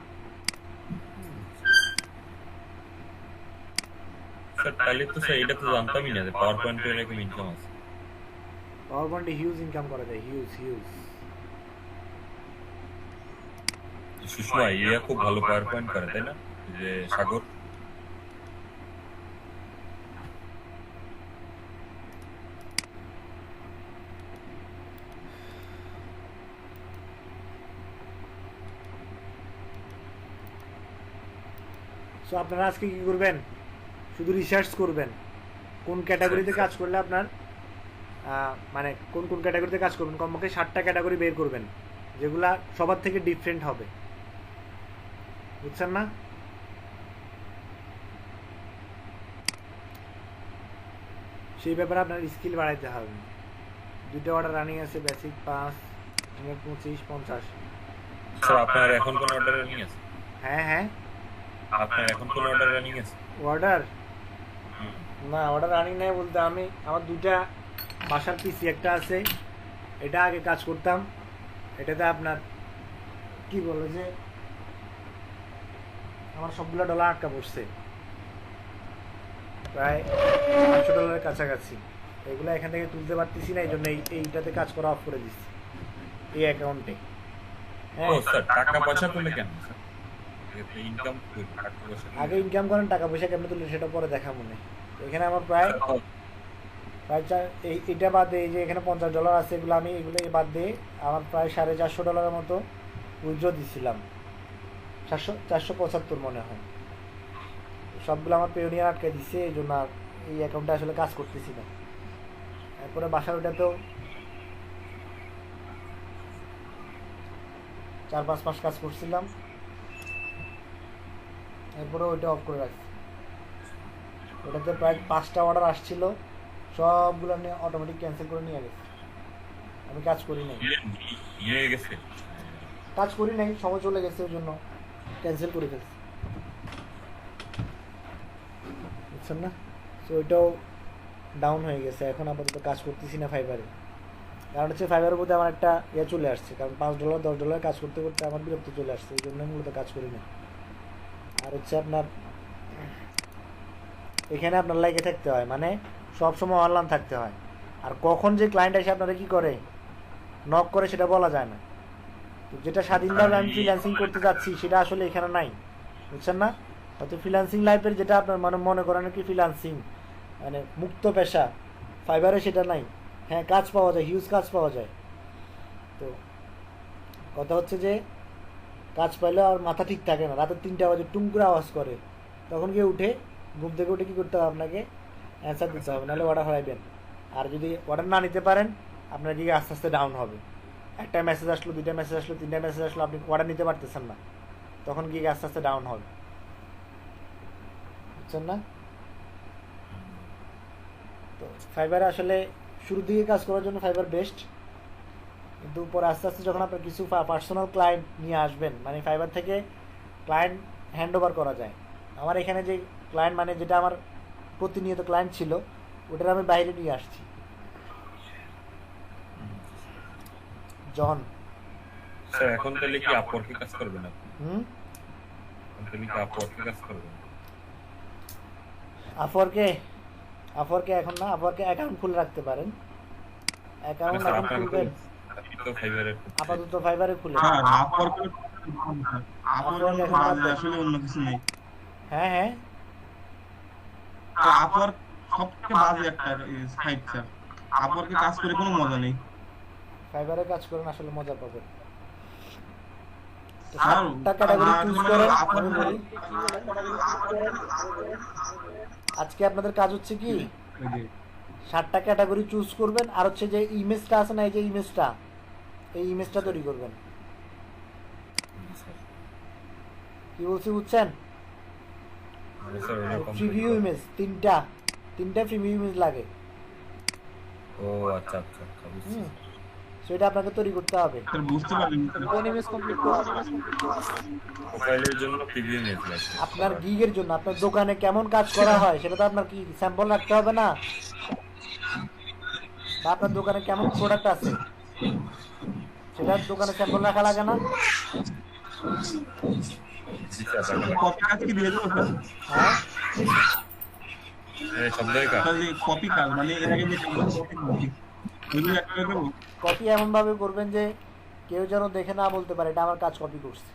স্যার তাহলে তো স্যার এটা তো জানতামই না যে পাওয়ার পয়েন্টে এরকম ইনকাম আছে। পাওয়ার পয়েন্টে হিউজ ইনকাম করা যায়, হিউজ হিউজ। সুষমা ইয়া খুব ভালো পাওয়ার পয়েন্ট করে, তাই না? এই যে সাগর। সো আপনারা আজকে কি করবেন, শুধু রিসার্চ করবেন কোন ক্যাটাগরিতে কাজ করলে আপনার মানে কোন কোন ক্যাটাগরিতে কাজ করবেন। কমপক্ষে 7টা ক্যাটাগরি বের করবেন যেগুলা সবার থেকে ডিফারেন্ট হবে, বুঝছেন না? সেই ব্যাপারে আপনার স্কিল বাড়াইতে হবে। 2টা অর্ডার রানিং আছে, বেসিক 5, 25, 50। স্যার আপনার এখন কোন অর্ডার রানিং আছে? হ্যাঁ হ্যাঁ, আপনার এখন কোন অর্ডার রানিং আছে? অর্ডার না, অর্ডার রানিং নাই বলতে আমি আমার 2টা বাসার পিসি একটা আছে, এটা আগে কাজ করতাম, এটাতে আপনার কি বলে যে আমার সবগুলো ডলার আটকা পড়ছে, প্রায় $500 কাছাকাছি। এগুলো এখান থেকে তুলতে পারতেছি না, এই জন্য এইটাতে কাজ করা অফ করে দিচ্ছি এই অ্যাকাউন্টে। ও স্যার, টাকা পয়সা তুলে কেন স্যার? ইনকাম টাকা পয়সা আগে ইনকাম করেন, টাকা পয়সা কেমন তুলে সেটা পরে দেখা মনে। এখানে আমার প্রায় এইটা বাদ দিয়ে, এই যে এখানে $50 আছে, এগুলো আমি এগুলো বাদ দিয়ে আমার প্রায় $450 মতো উইথড্র দিছিলাম, 475 মনে হয়। সবগুলো আমার পেওনিয়ার আটকে দিচ্ছে, এই জন্য আর এই অ্যাকাউন্টে আসলে কাজ করতেছি না। এরপরে বাসার ওটাতেও 4-5 মাস কাজ করছিলাম, এরপরে ওইটা অফ করে রাখছি। ওটাতে প্রায় 5টা অর্ডার আসছিল, সবগুলো নিয়ে অটোমেটিক ক্যান্সেল করে নিয়ে গেছে। আমি কাজ করি নাই, নিয়ে গেছে। কাজ করি নাই, সময় চলে গেছে, ওই জন্য ক্যান্সেল করে ফেলছি, বুঝছেন না? তো ওইটাও ডাউন হয়ে গেছে। এখন আপাতত কাজ করতেছি না ফাইবারে, কারণ হচ্ছে ফাইবারের মধ্যে আমার একটা ইয়ে চলে আসছে, কারণ $5 $10 কাজ করতে করতে আমার বিরক্ত চলে আসছে, এই জন্য মূলত কাজ করি না। আর হচ্ছে আপনার এখানে আপনার লাইকে থাকতে হয়, মানে সবসময় অনলাইন থাকতে হয়। আর কখন যে ক্লায়েন্ট এসে আপনারা কি করে নক করে সেটা বলা যায় না। তো যেটা স্বাধীনভাবে আমি ফ্রিল্যান্সিং করতে যাচ্ছি সেটা আসলে এখানে নাই, বুঝছেন না? হয়তো ফ্রিল্যান্সিং লাইফের যেটা আপনার মানে মনে করেন কি ফ্রিল্যান্সিং মানে মুক্ত পেশা, ফাইবারে সেটা নাই। হ্যাঁ, কাজ পাওয়া যায়, হিউজ কাজ পাওয়া যায়। তো কথা হচ্ছে যে কাজ পাইলে আর মাথা ঠিক থাকে না, রাতের 3টা বাজে টুম করে আওয়াজ করে, তখন গিয়ে উঠে ঘুম থেকে উঠে কী করতে হবে আপনাকে অ্যান্সার দিতে হবে, নাহলে অর্ডার হারাইবেন। আর যদি অর্ডার না নিতে পারেন আপনার গিয়ে আস্তে আস্তে ডাউন হবে। একটা মেসেজ আসলো, 2টা মেসেজ আসলো, 3টা মেসেজ আসলো, আপনি অর্ডার নিতে পারতেছেন না, তখন গিয়ে আস্তে আস্তে ডাউন হবে, বুঝছেন না? তো ফাইবারে আসলে শুরুর দিকে কাজ করার জন্য ফাইবার বেস্ট, কিন্তু পরে আস্তে আস্তে যখন আপনার কিছু পার্সোনাল ক্লায়েন্ট নিয়ে আসবেন, মানে ফাইবার থেকে ক্লায়েন্ট হ্যান্ড ওভার করা যায়। আমার এখানে যে ক্লায়েন্ট মানে যেটা আমার প্রতিনিয়ত ক্লায়েন্ট ছিল ওটার আমি বাইরে নিয়ে আসছি। জন স্যার এখন তাহলে কি আপওয়ার্কে কাজ করবেন আপনি? এখন তাহলে কি আপওয়ার্কে কাজ করবেন? আপওয়ার্কে এখন না, আপওয়ার্কে অ্যাকাউন্ট খুলে রাখতে পারেন। অ্যাকাউন্ট স্যার এখন আপনার খুলবেন আপনি তো ফাইবারের আপাতত ফাইবারে খুলে। হ্যাঁ, আপওয়ার্কের বাদে আসলে অন্য কিছু নেই। হ্যাঁ হ্যাঁ, আপওয়ার্ক সবথেকে বাজে একটা সাইট স্যার। আপওয়ার্কে কাজ করে কোনো মজা নেই। ফাইবারে কাজ করেন, আসলে মজা পাবেন। তো স্যার, 7টা ক্যাটাগরি চুজ করেন। আমি বলি, আজকে আপনাদের কাজ হচ্ছে কি 7টা ক্যাটাগরি চুজ করবেন, আর হচ্ছে যে ইমেজটা আছে না, এই যে ইমেজটা, এই ইমেজটা তৈরি করবেন। কি বলছি বুঝছেন? স্যার প্রিভিউ ইমেজ, তিনটা প্রিভিউ ইমেজ লাগে। ও আচ্ছা আচ্ছা আচ্ছা, বুঝছি। সেটা আপনাকে তৈরি করতে হবে। স্যার বুঝতে পারলেন? কোন ইমেজ কমপ্লিট করবেন? প্রোফাইলের জন্য প্রিভিউ ইমেজ লাগবে আপনার গিগের জন্য, আপনার দোকানে কেমন কাজ করা হয় সেটা তো আপনার কি স্যাম্পল রাখতে হবে না? বা আপনার দোকানে কেমন প্রোডাক্ট আছে সেটা দোকানে স্যাম্পল রাখা লাগে না? জি স্যার, রাখলাম। কপি কাজ কি দিয়ে দেবো স্যার? হ্যাঁ, এই সব জায়গায় স্যার, যে কপি কাজ মানে এর আগে যে ওইগুলো একটা দেবো। কপি এমন ভাবে করবেন যে কেউ যেন দেখে না বলতে পারে এটা আমার কাজ কপি করছে।